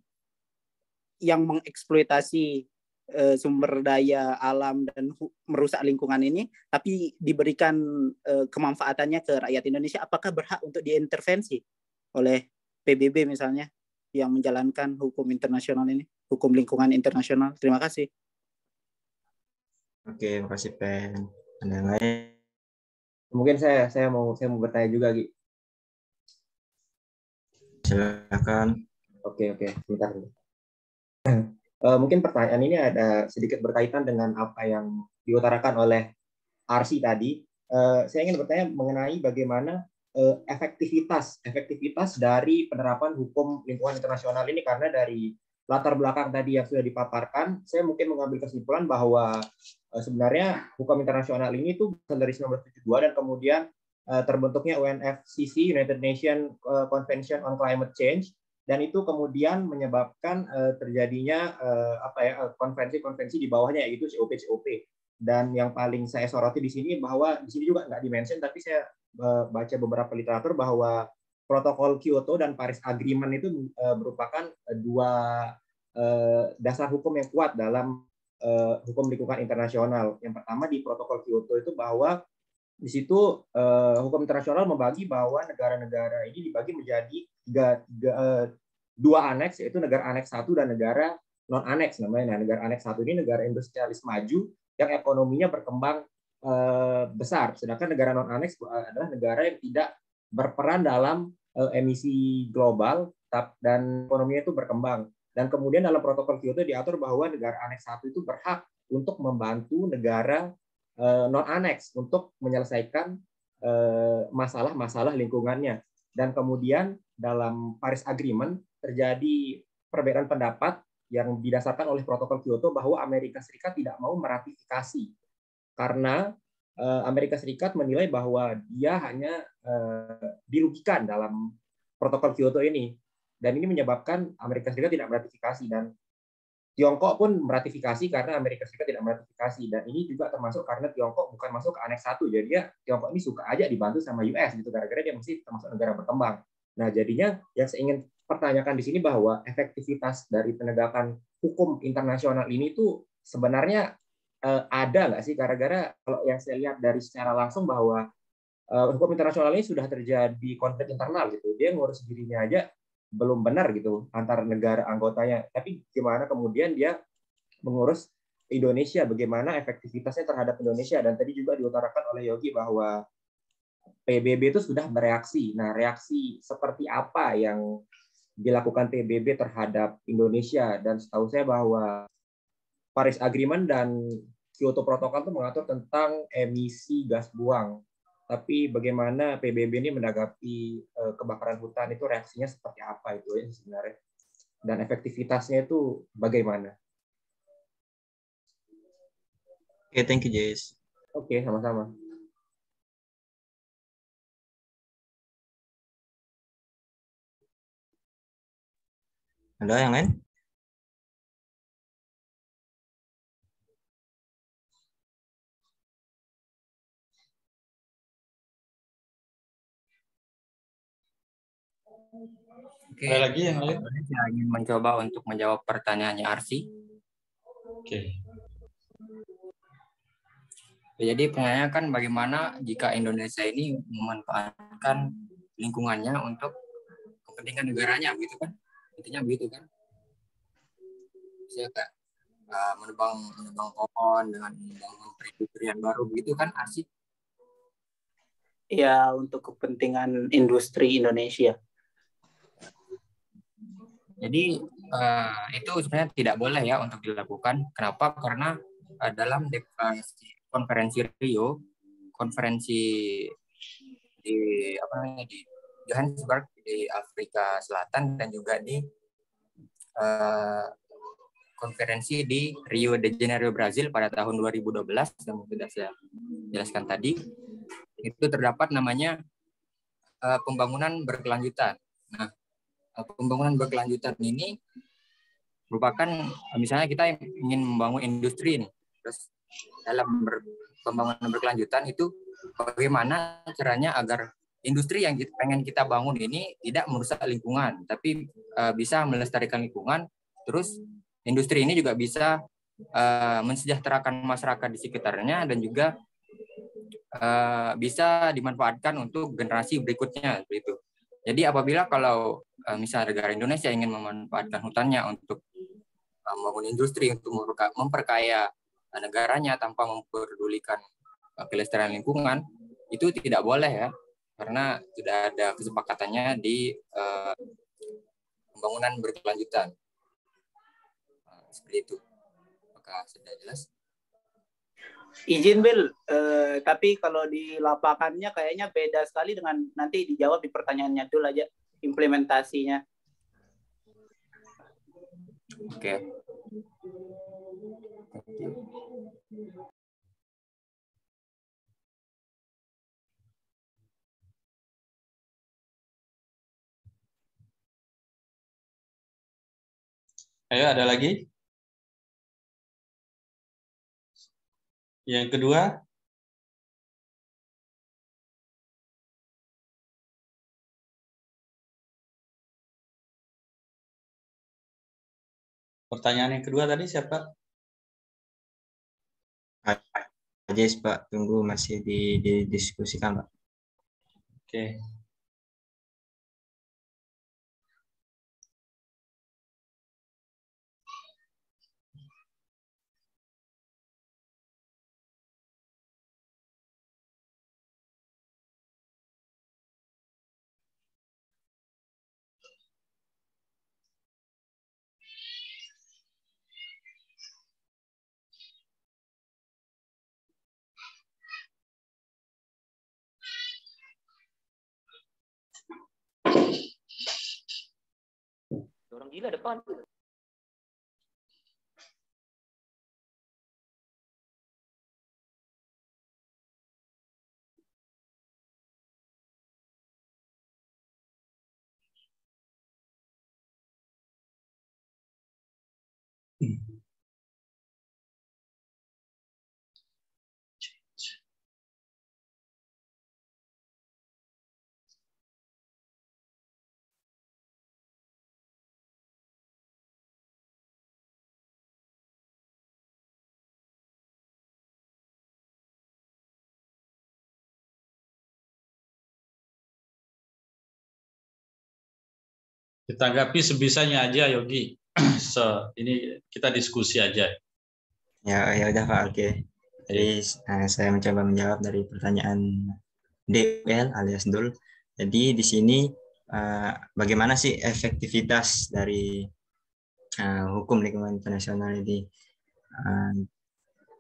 yang mengeksploitasi sumber daya alam dan merusak lingkungan ini, tapi diberikan kemanfaatannya ke rakyat Indonesia, apakah berhak untuk diintervensi oleh PBB misalnya yang menjalankan hukum internasional ini, hukum lingkungan internasional? Terima kasih. Oke, makasih, Pen. Ada yang lain? Mungkin saya mau bertanya juga, Gi. Silakan. Oke, sebentar. Mungkin pertanyaan ini ada sedikit berkaitan dengan apa yang diutarakan oleh Arsi tadi. Saya ingin bertanya mengenai bagaimana efektivitas dari penerapan hukum lingkungan internasional ini, karena dari latar belakang tadi yang sudah dipaparkan, saya mungkin mengambil kesimpulan bahwa sebenarnya hukum internasional ini itu dari 1972 dan kemudian terbentuknya UNFCCC, United Nations Convention on Climate Change, dan itu kemudian menyebabkan terjadinya konvensi-konvensi di bawahnya, yaitu COP. Dan yang paling saya soroti di sini, bahwa di sini juga nggak dimention, tapi saya baca beberapa literatur bahwa Protokol Kyoto dan Paris Agreement itu merupakan dua dasar hukum yang kuat dalam hukum lingkungan internasional. Yang pertama di Protokol Kyoto itu bahwa di situ hukum internasional membagi bahwa negara-negara ini dibagi menjadi dua aneks, yaitu negara aneks 1 dan negara non aneks namanya. Nah, negara aneks 1 ini negara industrialis maju yang ekonominya berkembang besar, sedangkan negara non aneks adalah negara yang tidak berperan dalam emisi global dan ekonominya itu berkembang. Dan kemudian dalam protokol Kyoto diatur bahwa negara aneks 1 itu berhak untuk membantu negara non aneks untuk menyelesaikan masalah-masalah lingkungannya. Dan kemudian dalam Paris Agreement terjadi perbedaan pendapat yang didasarkan oleh protokol Kyoto bahwa Amerika Serikat tidak mau meratifikasi karena Amerika Serikat menilai bahwa dia hanya dirugikan dalam protokol Kyoto ini, dan ini menyebabkan Amerika Serikat tidak meratifikasi, dan Tiongkok pun meratifikasi karena Amerika Serikat tidak meratifikasi, dan ini juga termasuk karena Tiongkok bukan masuk ke aneks 1, jadi ya Tiongkok ini suka aja dibantu sama US gitu, gara-gara dia mesti termasuk negara berkembang. Nah, jadinya yang saya ingin pertanyakan di sini bahwa efektivitas dari penegakan hukum internasional ini tuh sebenarnya ada nggak sih, gara-gara kalau yang saya lihat dari secara langsung bahwa hukum internasional ini sudah terjadi konflik internal gitu, dia ngurus dirinya aja belum benar gitu antar negara anggotanya, tapi gimana kemudian dia mengurus Indonesia, bagaimana efektivitasnya terhadap Indonesia. Dan tadi juga diutarakan oleh Yogi bahwa PBB itu sudah bereaksi. Nah, reaksi seperti apa yang dilakukan PBB terhadap Indonesia? Dan setahu saya bahwa Paris Agreement dan Kyoto Protocol itu mengatur tentang emisi gas buang. Tapi bagaimana PBB ini menanggapi kebakaran hutan, itu reaksinya seperti apa itu ya sebenarnya? Dan efektivitasnya itu bagaimana? Oke, thank you, Jess. Oke, sama-sama. Ada yang lain? Oke, Ada lagi yang lain? saya ingin mencoba untuk menjawab pertanyaannya Arsi. Oke. Jadi pertanyaannya kan bagaimana jika Indonesia ini memanfaatkan lingkungannya untuk kepentingan negaranya, begitu kan? Intinya begitu kan? Saya kayak menebang pohon dengan membangun perindustrian baru, begitu kan, Arsi? Ya, untuk kepentingan industri Indonesia. Jadi itu sebenarnya tidak boleh ya untuk dilakukan. Kenapa? Karena dalam deklarasi konferensi Rio, konferensi di Johannesburg di Afrika Selatan, dan juga di konferensi di Rio de Janeiro, Brazil pada tahun 2012 yang sudah saya jelaskan tadi, itu terdapat namanya pembangunan berkelanjutan. Nah, pembangunan berkelanjutan ini merupakan misalnya kita ingin membangun industri nih, terus dalam pembangunan berkelanjutan itu bagaimana caranya agar industri yang pengen kita bangun ini tidak merusak lingkungan, tapi bisa melestarikan lingkungan. Terus industri ini juga bisa mensejahterakan masyarakat di sekitarnya, dan juga bisa dimanfaatkan untuk generasi berikutnya, begitu. Jadi apabila kalau misalnya negara Indonesia ingin memanfaatkan hutannya untuk membangun industri, untuk memperkaya negaranya tanpa memperdulikan kelestarian lingkungan, itu tidak boleh ya, karena sudah ada kesepakatannya di pembangunan berkelanjutan. Seperti itu. Apakah sudah jelas? Izin Bill, tapi kalau di lapangannya kayaknya beda sekali dengan nanti dijawab di pertanyaannya dulu aja implementasinya. Oke. Ayo, ada lagi? Yang kedua? Pertanyaan yang kedua tadi siapa? Ajis, Pak, tunggu masih didiskusikan, Pak. Oke. Orang gila depan. Ditanggapi sebisanya aja, Yogi. Ini kita diskusi aja. Ya udah, Pak. Oke. Jadi saya mencoba menjawab dari pertanyaan DL alias Dul. Jadi di sini bagaimana sih efektivitas dari hukum lingkungan internasional ini?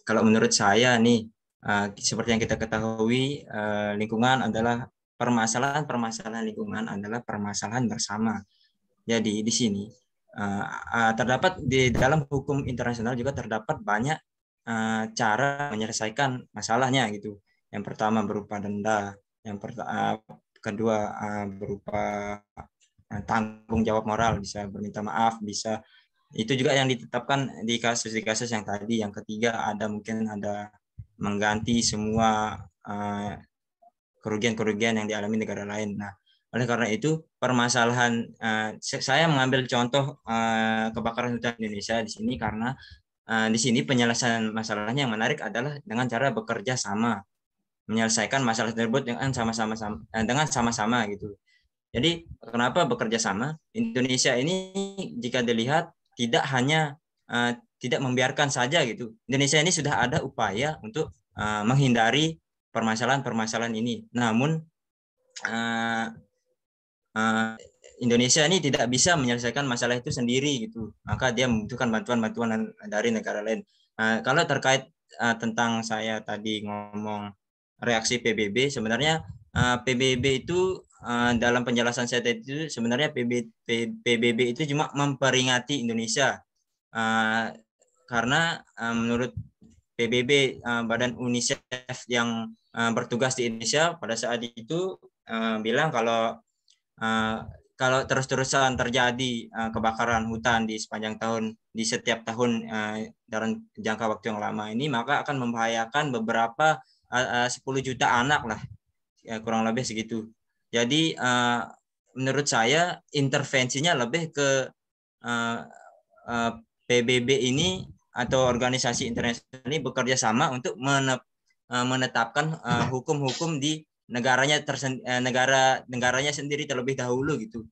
Kalau menurut saya nih, seperti yang kita ketahui, lingkungan adalah permasalahan lingkungan adalah permasalahan bersama. Jadi di sini terdapat di dalam hukum internasional juga terdapat banyak cara menyelesaikan masalahnya gitu. Yang pertama berupa denda, kedua berupa tanggung jawab moral, bisa berminta maaf, bisa itu juga yang ditetapkan di kasus yang tadi. Yang ketiga mungkin ada mengganti semua kerugian-kerugian yang dialami negara lain. Nah, oleh karena itu permasalahan saya mengambil contoh kebakaran hutan Indonesia di sini karena di sini penyelesaian masalahnya yang menarik adalah dengan cara bekerja sama, menyelesaikan masalah tersebut dengan sama-sama gitu. Jadi kenapa bekerja sama? Indonesia ini jika dilihat tidak hanya tidak membiarkan saja gitu. Indonesia ini sudah ada upaya untuk menghindari permasalahan-permasalahan ini. Namun Indonesia ini tidak bisa menyelesaikan masalah itu sendiri gitu. Maka dia membutuhkan bantuan dari negara lain. Kalau terkait tentang saya tadi ngomong reaksi PBB, sebenarnya PBB itu dalam penjelasan saya tadi itu sebenarnya PBB itu cuma memperingati Indonesia karena menurut PBB Badan UNICEF yang bertugas di Indonesia pada saat itu bilang kalau terus-terusan terjadi kebakaran hutan di sepanjang tahun di setiap tahun dalam jangka waktu yang lama ini, maka akan membahayakan beberapa 10 juta anak lah, ya, kurang lebih segitu. Jadi menurut saya intervensinya lebih ke PBB ini atau organisasi internasional ini bekerja sama untuk menetapkan hukum-hukum di negaranya sendiri terlebih dahulu gitu.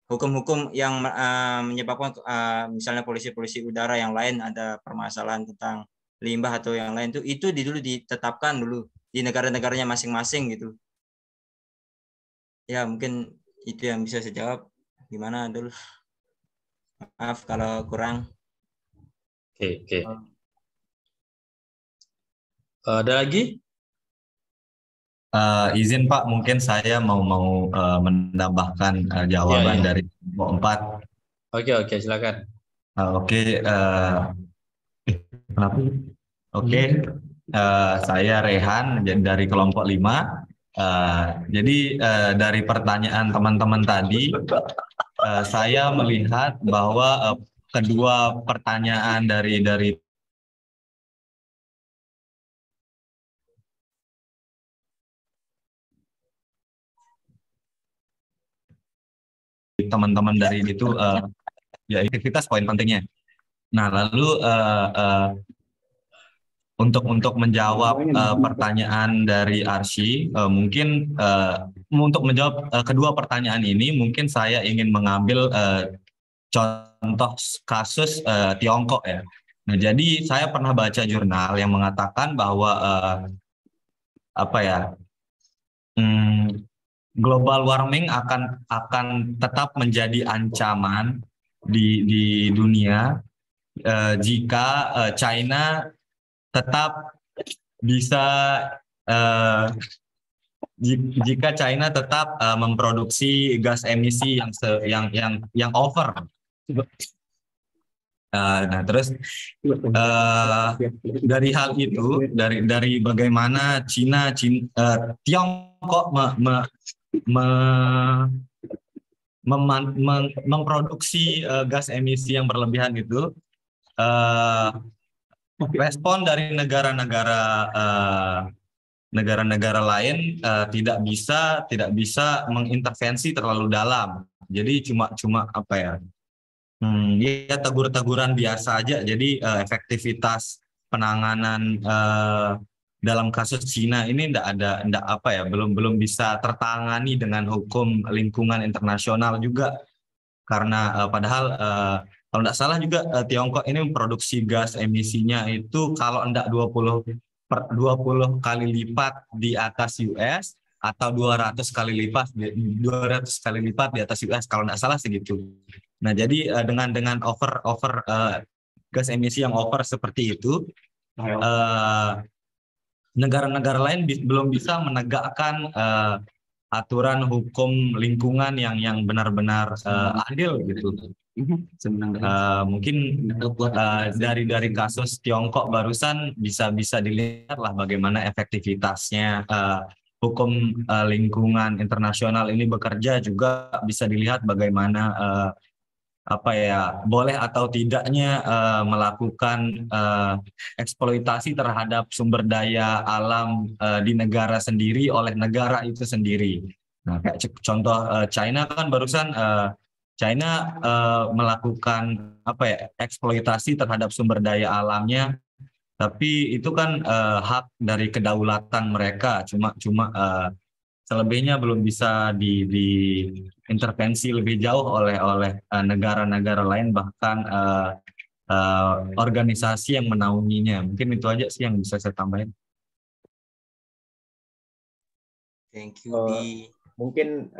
Hukum-hukum yang menyebabkan misalnya polisi udara yang lain ada permasalahan tentang limbah atau yang lain itu dulu ditetapkan dulu di negara-negaranya masing-masing gitu. Ya mungkin itu yang bisa saya jawab. Gimana dulu? Maaf kalau kurang. Oke. Ada lagi? Izin Pak, mungkin saya mau menambahkan jawaban dari kelompok 4. Oke, silakan. Kenapa? Saya Rehan dari kelompok 5. Jadi dari pertanyaan teman-teman tadi, saya melihat bahwa kedua pertanyaan dari teman-teman dari itu ya efektivitas poin pentingnya. Nah, lalu untuk menjawab pertanyaan dari Arsy, mungkin untuk menjawab kedua pertanyaan ini, mungkin saya ingin mengambil contoh kasus Tiongkok ya. Nah, jadi saya pernah baca jurnal yang mengatakan bahwa global warming akan tetap menjadi ancaman di dunia jika China tetap bisa jika China tetap memproduksi gas emisi yang over. Nah, terus dari hal itu, dari bagaimana Tiongkok memproduksi gas emisi yang berlebihan itu, respon dari negara-negara lain tidak bisa mengintervensi terlalu dalam. Jadi cuma ya tegur-teguran biasa aja. Jadi efektivitas penanganan dalam kasus Cina ini belum bisa tertangani dengan hukum lingkungan internasional juga, karena padahal kalau tidak salah juga Tiongkok ini memproduksi gas emisinya itu kalau tidak 20 kali lipat di atas US atau 200 kali lipat di atas US, kalau tidak salah segitu. Nah, jadi dengan over gas emisi yang over seperti itu, negara-negara lain belum bisa menegakkan aturan hukum lingkungan yang benar-benar adil gitu. Mungkin dari kasus Tiongkok barusan bisa dilihat lah bagaimana efektivitasnya hukum lingkungan internasional ini bekerja, juga bisa dilihat bagaimana boleh atau tidaknya melakukan eksploitasi terhadap sumber daya alam di negara sendiri oleh negara itu sendiri. Nah, kayak contoh China kan barusan China melakukan eksploitasi terhadap sumber daya alamnya, tapi itu kan hak dari kedaulatan mereka. Cuma selebihnya belum bisa diintervensi lebih jauh oleh negara-negara lain, bahkan organisasi yang menaunginya. Mungkin itu aja sih yang bisa saya tambahin. Thank you, Di. Mungkin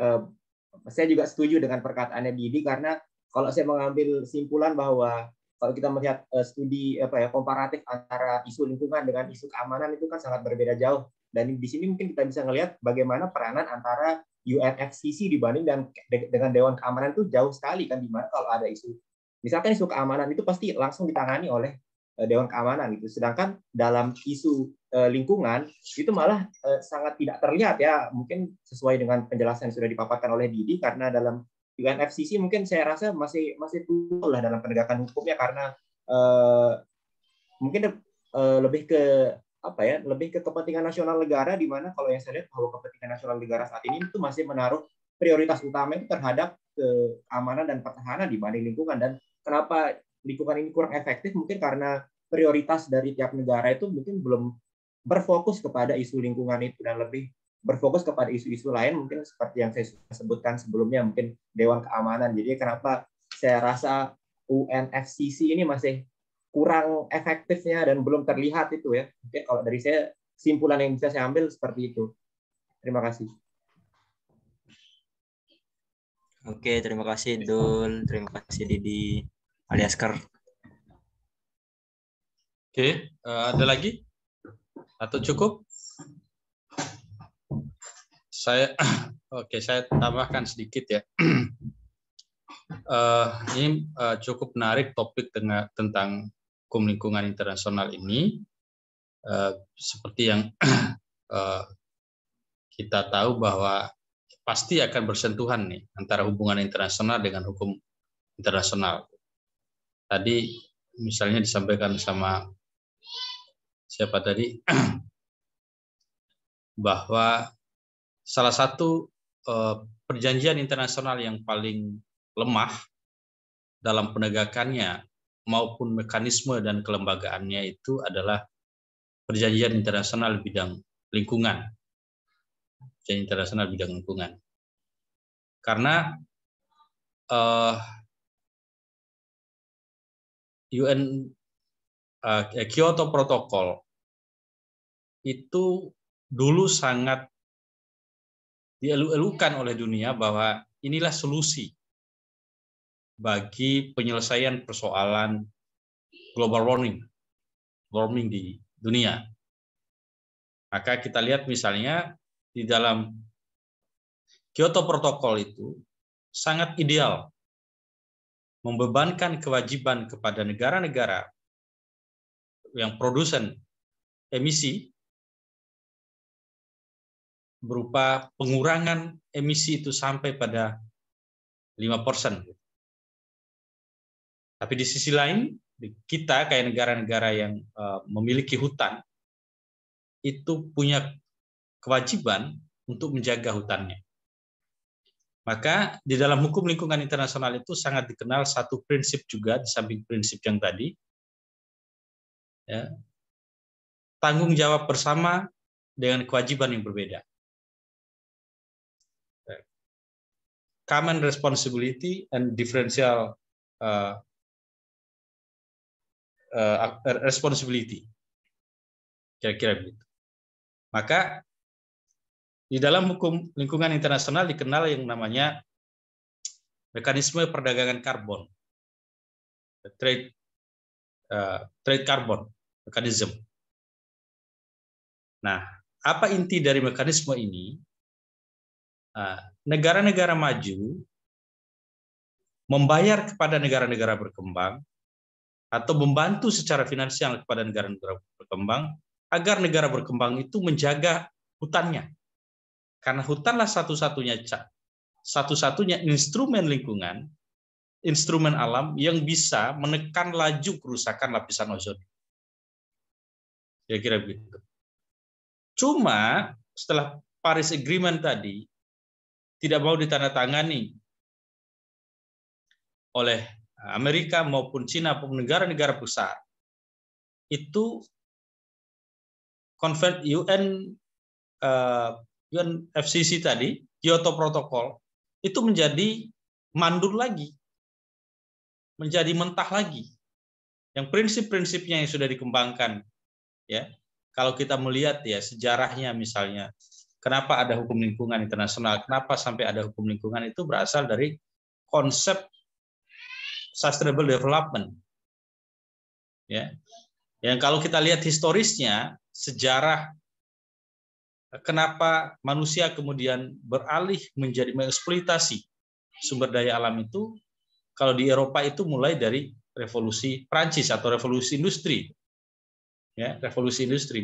saya juga setuju dengan perkataannya Didi, karena kalau saya mengambil kesimpulan bahwa kalau kita melihat studi komparatif antara isu lingkungan dengan isu keamanan itu kan sangat berbeda jauh. Dan di sini mungkin kita bisa melihat bagaimana peranan antara UNFCCC dibanding dengan Dewan Keamanan itu jauh sekali kan, dimana kalau ada isu, misalkan isu keamanan itu pasti langsung ditangani oleh Dewan Keamanan gitu. Sedangkan dalam isu lingkungan itu malah sangat tidak terlihat ya, mungkin sesuai dengan penjelasan yang sudah dipaparkan oleh Didi, karena dalam UNFCCC mungkin saya rasa masih turun lah dalam penegakan hukumnya, karena mungkin lebih ke kepentingan nasional negara, di mana kalau yang saya lihat bahwa kepentingan nasional negara saat ini itu masih menaruh prioritas utama itu terhadap keamanan dan pertahanan dibanding lingkungan. Dan kenapa lingkungan ini kurang efektif? Mungkin karena prioritas dari tiap negara itu mungkin belum berfokus kepada isu lingkungan itu, dan lebih berfokus kepada isu-isu lain, mungkin seperti yang saya sebutkan sebelumnya, mungkin Dewan Keamanan. Jadi kenapa saya rasa UNFCCC ini masih kurang efektifnya dan belum terlihat itu ya. Mungkin kalau dari saya, kesimpulan yang bisa saya ambil seperti itu. Terima kasih. Oke, terima kasih Dul, terima kasih Didi Aliaskar. Oke, ada lagi? Atau cukup? Saya tambahkan sedikit ya. Ini cukup menarik topik tentang hukum lingkungan internasional ini. Seperti yang kita tahu bahwa pasti akan bersentuhan nih antara hubungan internasional dengan hukum internasional. Tadi misalnya disampaikan sama siapa tadi bahwa salah satu perjanjian internasional yang paling lemah dalam penegakannya maupun mekanisme dan kelembagaannya itu adalah perjanjian internasional bidang lingkungan. Perjanjian internasional bidang lingkungan. Karena Kyoto Protocol itu dulu sangat dielu-elukan oleh dunia bahwa inilah solusi bagi penyelesaian persoalan global warming di dunia. Maka kita lihat misalnya di dalam Kyoto Protocol itu sangat ideal membebankan kewajiban kepada negara-negara yang produsen emisi berupa pengurangan emisi itu sampai pada 5%. Tapi di sisi lain, kita kayak negara-negara yang memiliki hutan, itu punya kewajiban untuk menjaga hutannya. Maka di dalam hukum lingkungan internasional itu sangat dikenal satu prinsip juga, di samping prinsip yang tadi, ya, tanggung jawab bersama dengan kewajiban yang berbeda. Common responsibility and differential responsibility, kira-kira begitu. Maka di dalam hukum lingkungan internasional dikenal yang namanya mekanisme perdagangan karbon, trade carbon mechanism. Nah, apa inti dari mekanisme ini? Negara-negara maju membayar kepada negara-negara berkembang atau membantu secara finansial kepada negara-negara berkembang agar negara berkembang itu menjaga hutannya. Karena hutanlah satu-satunya instrumen lingkungan, instrumen alam yang bisa menekan laju kerusakan lapisan ozon. Kira-kira begitu. Cuma setelah Paris Agreement tadi tidak mau ditandatangani oleh Amerika maupun Cina maupun negara-negara besar, itu UNFCCC tadi, Kyoto Protocol, itu menjadi mandur lagi, menjadi mentah lagi. Yang prinsip-prinsipnya yang sudah dikembangkan, ya. Kalau kita melihat ya sejarahnya misalnya, kenapa ada hukum lingkungan internasional, kenapa sampai ada hukum lingkungan, itu berasal dari konsep sustainable development. Ya. Yang kalau kita lihat historisnya, sejarah kenapa manusia kemudian beralih menjadi mengeksploitasi sumber daya alam itu, kalau di Eropa itu mulai dari revolusi Prancis atau revolusi industri. Ya, revolusi industri.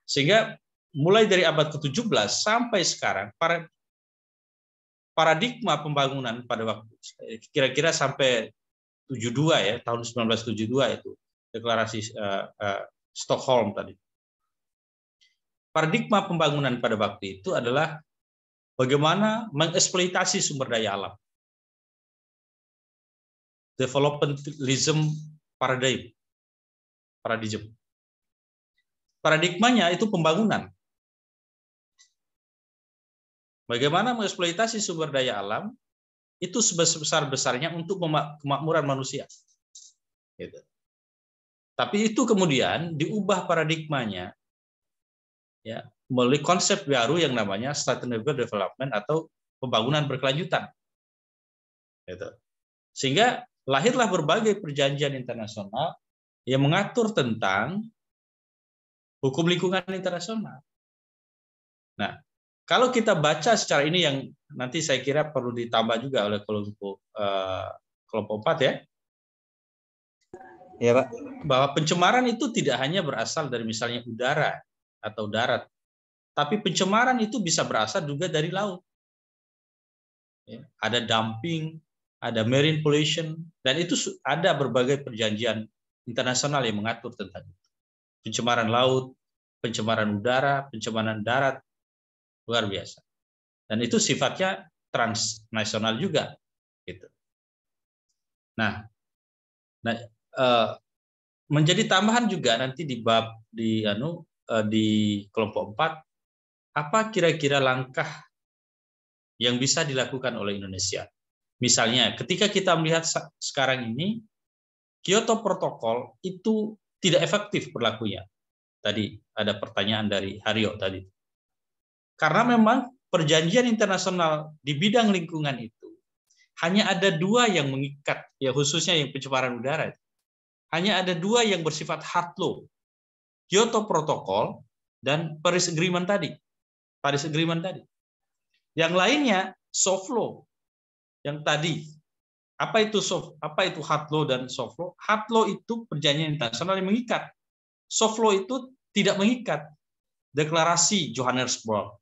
Sehingga mulai dari abad ke-17 sampai sekarang paradigma pembangunan pada waktu kira-kira sampai 72 ya, tahun 1972 itu deklarasi Stockholm tadi. Paradigma pembangunan pada waktu itu adalah bagaimana mengeksploitasi sumber daya alam. Developmentalism paradigm. Paradigmanya itu pembangunan. Bagaimana mengeksploitasi sumber daya alam itu sebesar-besarnya untuk kemakmuran manusia. Gitu. Tapi itu kemudian diubah paradigmanya, ya, melalui konsep baru yang namanya sustainable development atau pembangunan berkelanjutan. Gitu. Sehingga lahirlah berbagai perjanjian internasional yang mengatur tentang hukum lingkungan internasional. Nah, kalau kita baca secara ini yang nanti saya kira perlu ditambah juga oleh kelompok 4 ya. Iya, Pak. Bahwa pencemaran itu tidak hanya berasal dari misalnya udara atau darat, tapi pencemaran itu bisa berasal juga dari laut. Ya, ada dumping, ada marine pollution, dan itu ada berbagai perjanjian internasional yang mengatur tentang itu. Pencemaran laut, pencemaran udara, pencemaran darat, luar biasa. Dan itu sifatnya transnasional juga, gitu. Nah, menjadi tambahan juga nanti di bab di kelompok 4, apa kira-kira langkah yang bisa dilakukan oleh Indonesia. Misalnya ketika kita melihat sekarang ini Kyoto Protocol itu tidak efektif berlakunya. Tadi ada pertanyaan dari Haryo tadi. Karena memang perjanjian internasional di bidang lingkungan itu hanya ada 2 yang mengikat, ya khususnya yang pencemaran udara. Hanya ada 2 yang bersifat hard law. Kyoto Protocol dan Paris Agreement tadi. Paris Agreement tadi. Yang lainnya soft law. Yang tadi apa itu hard law dan soft law? Hard law itu perjanjian internasional yang mengikat. Soft law itu tidak mengikat. Deklarasi Johannesburg,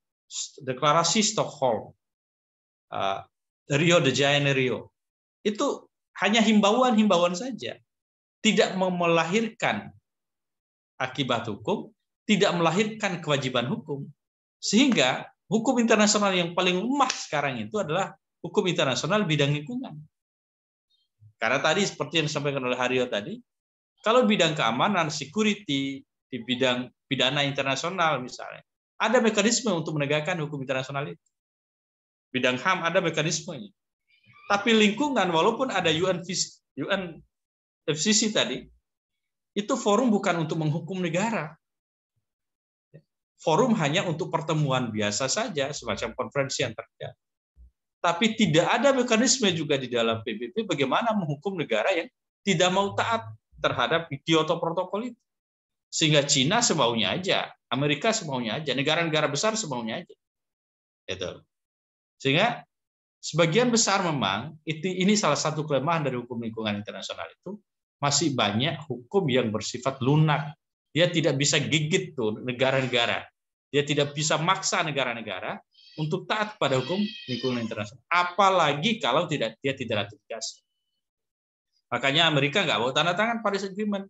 deklarasi Stockholm, Rio de Janeiro, itu hanya himbauan-himbauan saja. Tidak melahirkan akibat hukum, tidak melahirkan kewajiban hukum. Sehingga hukum internasional yang paling lemah sekarang itu adalah hukum internasional bidang lingkungan. Karena tadi seperti yang disampaikan oleh Haryo tadi, kalau bidang keamanan, security, di bidang pidana internasional misalnya, ada mekanisme untuk menegakkan hukum internasional itu. Bidang HAM ada mekanismenya. Tapi lingkungan, walaupun ada UNFCCC tadi, itu forum bukan untuk menghukum negara. Forum hanya untuk pertemuan biasa saja, semacam konferensi yang terjadi. Tapi tidak ada mekanisme juga di dalam PBB bagaimana menghukum negara yang tidak mau taat terhadap Kyoto Protocol itu. Sehingga Cina semaunya aja, Amerika semaunya aja, negara-negara besar semaunya aja. Itu. Sehingga sebagian besar memang ini salah satu kelemahan dari hukum lingkungan internasional itu, masih banyak hukum yang bersifat lunak. Dia tidak bisa gigit tuh negara-negara. Dia tidak bisa maksa negara-negara untuk taat pada hukum lingkungan internasional. Apalagi kalau dia tidak ratifikasi. Makanya Amerika nggak mau tanda tangan Paris Agreement.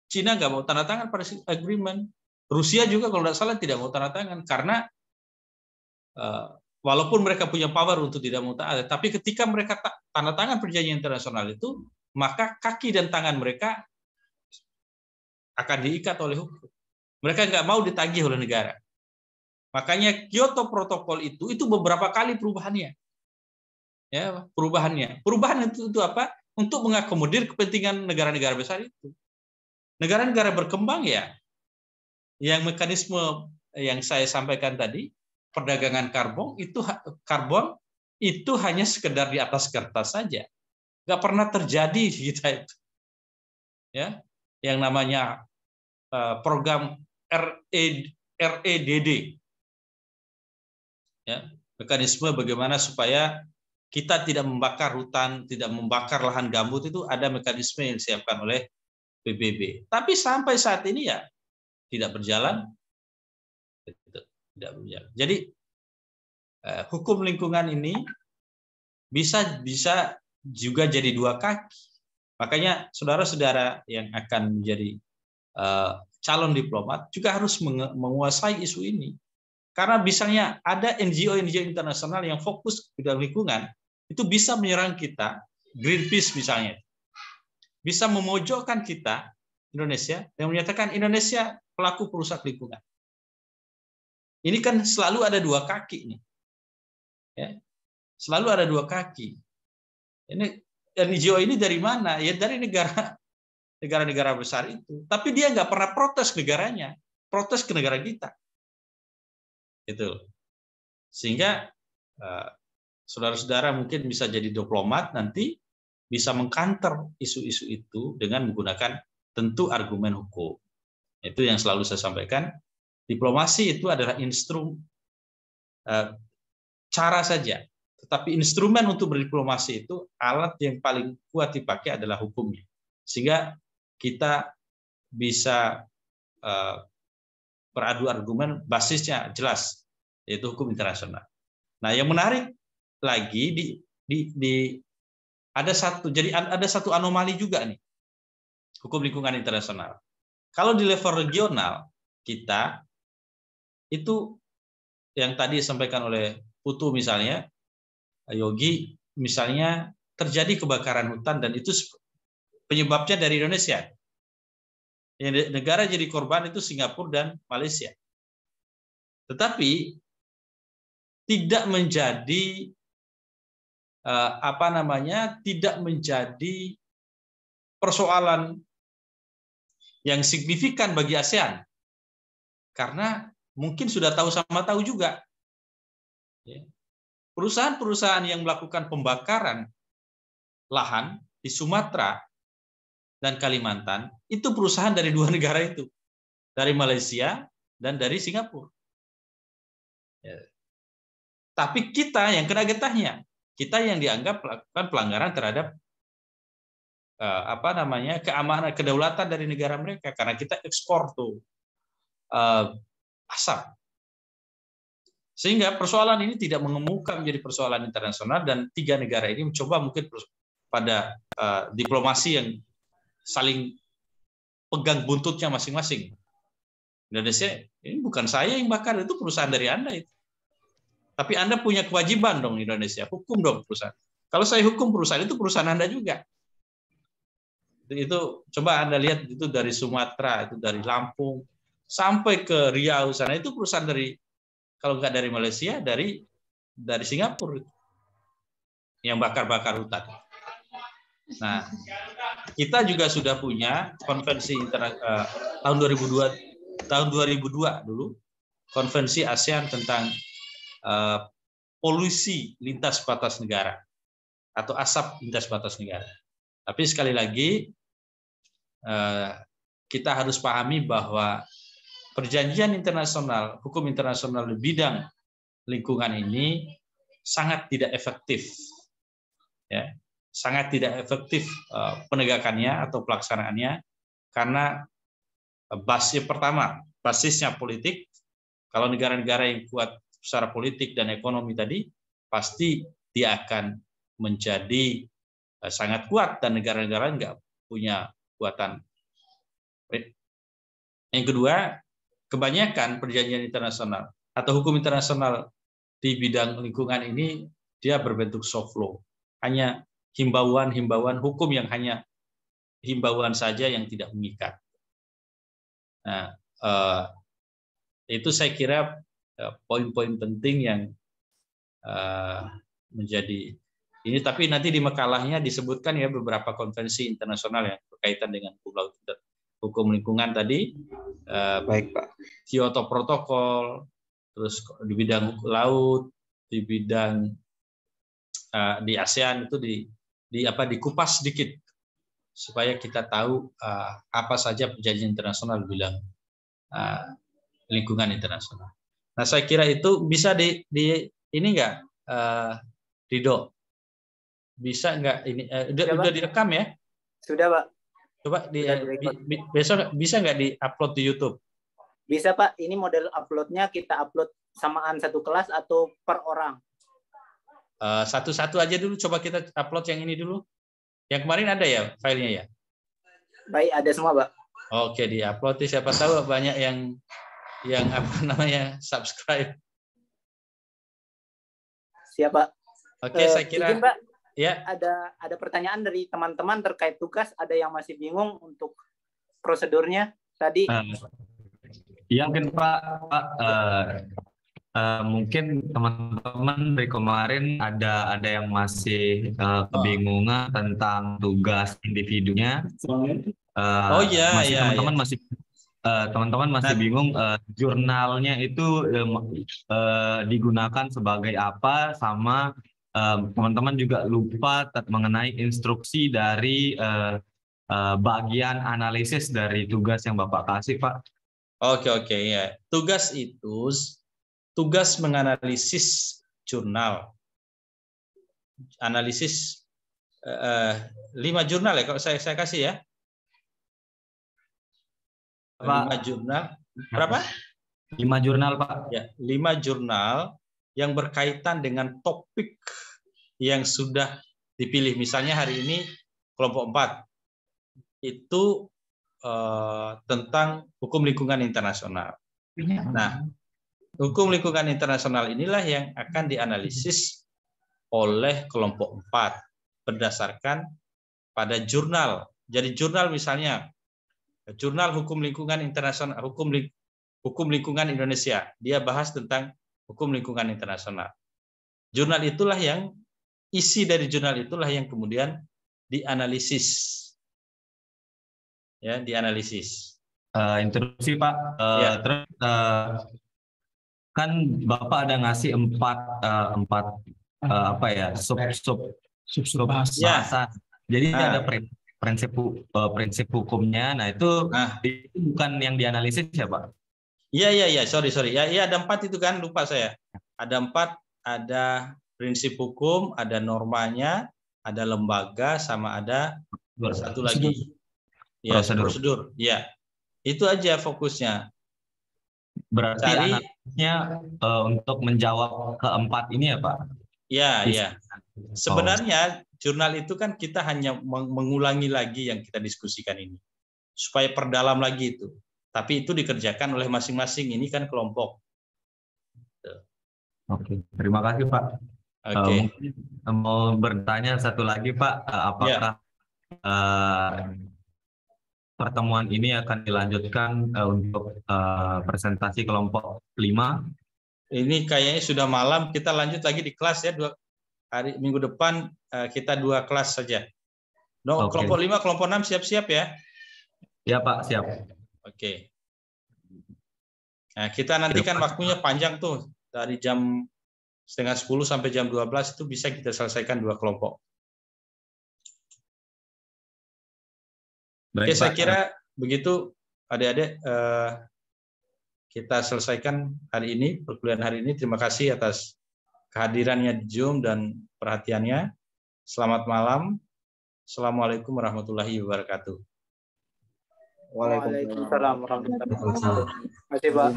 Cina nggak mau tanda tangan Paris Agreement. Rusia juga kalau tidak salah tidak mau tanda tangan karena walaupun mereka punya power untuk tidak mau taat, tapi ketika mereka tanda tangan perjanjian internasional itu, maka kaki dan tangan mereka akan diikat oleh hukum. Mereka nggak mau ditagih oleh negara. Makanya Kyoto Protocol itu beberapa kali perubahannya. Ya, perubahan itu apa? Untuk mengakomodir kepentingan negara-negara besar itu. Negara-negara berkembang ya, yang mekanisme yang saya sampaikan tadi, perdagangan karbon itu hanya sekedar di atas kertas saja. Nggak pernah terjadi kita itu. Ya, yang namanya program REDD. Ya, mekanisme bagaimana supaya kita tidak membakar hutan, tidak membakar lahan gambut, itu ada mekanisme yang disiapkan oleh PBB. Tapi sampai saat ini ya tidak berjalan. Tidak berjalan. Jadi hukum lingkungan ini bisa juga jadi 2 kaki. Makanya saudara-saudara yang akan menjadi calon diplomat juga harus menguasai isu ini. Karena misalnya ada NGO-NGO internasional yang fokus ke bidang lingkungan, itu bisa menyerang kita, Greenpeace misalnya. Bisa memojokkan kita, Indonesia, yang menyatakan Indonesia pelaku perusak lingkungan. Ini kan selalu ada 2 kaki nih. Ya, selalu ada 2 kaki. Ini NGO ini dari mana? Ya dari negara-negara besar itu. Tapi dia nggak pernah protes negaranya, protes ke negara kita. Itu. Sehingga saudara-saudara mungkin bisa jadi diplomat nanti, bisa mengkanter isu-isu itu dengan menggunakan tentu argumen hukum. Itu yang selalu saya sampaikan. Diplomasi itu adalah cara saja. Tetapi instrumen untuk berdiplomasi itu, alat yang paling kuat dipakai adalah hukumnya. Sehingga kita bisa beradu argumen basisnya jelas, yaitu hukum internasional. Nah, yang menarik lagi ada satu anomali juga nih, hukum lingkungan internasional. Kalau di level regional kita itu yang tadi disampaikan oleh Putu misalnya, Yogi misalnya terjadi kebakaran hutan dan itu penyebabnya dari Indonesia. Yang negara jadi korban itu Singapura dan Malaysia. Tetapi tidak menjadi tidak menjadi persoalan yang signifikan bagi ASEAN, karena mungkin sudah tahu sama tahu juga perusahaan-perusahaan yang melakukan pembakaran lahan di Sumatera dan Kalimantan itu perusahaan dari dua negara itu, dari Malaysia dan dari Singapura. Tapi kita yang kena getahnya, kita yang dianggap melakukan pelanggaran terhadap keamanan kedaulatan dari negara mereka, karena kita ekspor tuh asap. Sehingga persoalan ini tidak mengemuka menjadi persoalan internasional, dan tiga negara ini mencoba mungkin pada diplomasi yang saling pegang buntutnya masing-masing. Indonesia, ini bukan saya yang bakar, itu perusahaan dari Anda itu. Tapi Anda punya kewajiban dong Indonesia, hukum dong perusahaan. Kalau saya hukum perusahaan, itu perusahaan Anda juga. Itu coba Anda lihat, itu dari Sumatera, itu dari Lampung sampai ke Riau sana, itu perusahaan dari, kalau nggak dari Malaysia, dari Singapura yang bakar-bakar hutan. Nah, kita juga sudah punya konvensi tahun 2002 dulu, konvensi ASEAN tentang polusi lintas batas negara atau asap lintas batas negara. Tapi sekali lagi kita harus pahami bahwa perjanjian internasional, hukum internasional di bidang lingkungan ini sangat tidak efektif, ya, sangat tidak efektif penegakannya atau pelaksanaannya, karena basisnya politik. Kalau negara-negara yang kuat secara politik dan ekonomi tadi, pasti dia akan menjadi sangat kuat, dan negara-negara nggak punya kekuatan. Yang kedua, kebanyakan perjanjian internasional atau hukum internasional di bidang lingkungan ini dia berbentuk soft law, hanya himbauan hukum yang hanya himbauan saja yang tidak mengikat. Nah, itu saya kira poin-poin penting yang menjadi ini. Tapi nanti di makalahnya disebutkan ya beberapa konvensi internasional yang berkaitan dengan hukum lingkungan tadi. Baik, Pak. Kyoto Protokol, terus di bidang laut, di bidang di ASEAN itu dikupas sedikit supaya kita tahu apa saja perjanjian internasional di bidang lingkungan internasional. Nah, saya kira itu bisa di ini enggak, Rido? Bisa enggak ini udah direkam ya? Sudah, Pak. Coba besok bisa nggak di-upload di YouTube? Bisa, Pak. Ini model uploadnya kita upload samaan satu kelas atau per orang? Satu-satu aja dulu. Coba kita upload yang ini dulu. Yang kemarin ada ya filenya ya? Baik, ada semua, Pak. Oke, di-upload. Siapa tahu banyak yang subscribe. Siap, Pak. Oke, saya kira. Izin, Pak. Ya. Ada pertanyaan dari teman-teman terkait tugas. Ada yang masih bingung untuk prosedurnya tadi. Iya, mungkin Pak, mungkin teman-teman dari kemarin ada yang masih kebingungan tentang tugas individunya. Teman-teman masih bingung jurnalnya itu digunakan sebagai apa, sama teman-teman juga lupa mengenai instruksi dari bagian analisis dari tugas yang Bapak kasih, Pak. Oke, ya. Tugas itu tugas menganalisis jurnal. Analisis 5 jurnal ya, kalau saya kasih ya. 5 jurnal. Berapa? 5 jurnal, Pak. Ya, 5 jurnal yang berkaitan dengan topik yang sudah dipilih. Misalnya hari ini kelompok 4 itu tentang hukum lingkungan internasional. Nah, hukum lingkungan internasional inilah yang akan dianalisis oleh kelompok 4 berdasarkan pada jurnal Jadi jurnal misalnya, Jurnal Hukum Lingkungan Internasional, Hukum Lingkungan Indonesia, dia bahas tentang hukum lingkungan internasional. Jurnal itulah yang, isi dari jurnal itulah yang kemudian dianalisis. Ya, dianalisis. Interupsi Pak. Ya. Terus kan Bapak ada ngasih empat sub bahasa. Jadi ada prinsip hukumnya. Nah itu bukan yang dianalisis ya Pak? Iya, sorry. Ya, ada 4 itu kan, lupa saya. Ada 4, ada prinsip hukum, ada normanya, ada lembaga, sama ada satu lagi. Ya, prosedur. Ya, itu aja fokusnya. Berarti analisisnya untuk menjawab keempat ini ya Pak? Iya. Sebenarnya jurnal itu kan kita hanya mengulangi lagi yang kita diskusikan ini, supaya perdalam lagi itu. Tapi itu dikerjakan oleh masing-masing, ini kan kelompok. Oke, terima kasih Pak. Oke. Mau bertanya satu lagi Pak, apakah pertemuan ini akan dilanjutkan untuk presentasi kelompok 5? Ini kayaknya sudah malam, kita lanjut lagi di kelas ya. Minggu depan kita 2 kelas saja. Kelompok 5, kelompok 6 siap-siap ya? Ya Pak, siap. Oke. Nah, kita nantikan waktunya panjang tuh, dari jam 9:30 sampai jam 12 itu bisa kita selesaikan 2 kelompok. Baik, Oke, saya kira begitu adik-adik, kita selesaikan hari ini, perkuliahan hari ini. Terima kasih atas kehadirannya di Zoom dan perhatiannya. Selamat malam. Assalamualaikum warahmatullahi wabarakatuh. Waalaikumsalam warahmatullahi wabarakatuh. Terima kasih Pak.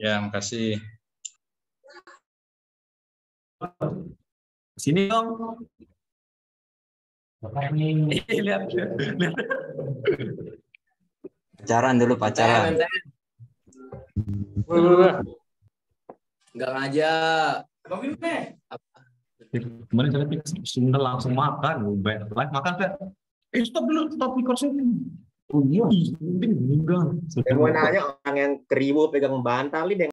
Ya, makasih. Sini dong. Lihat. Pacaran dulu, pacaran. Enggak ngajak. Kemarin saya sudah langsung makan. Live makan Pak. Stop dulu, stop recording. Oh iya, enggak. Saya mau nanya, orang yang keribu pegang bantal ini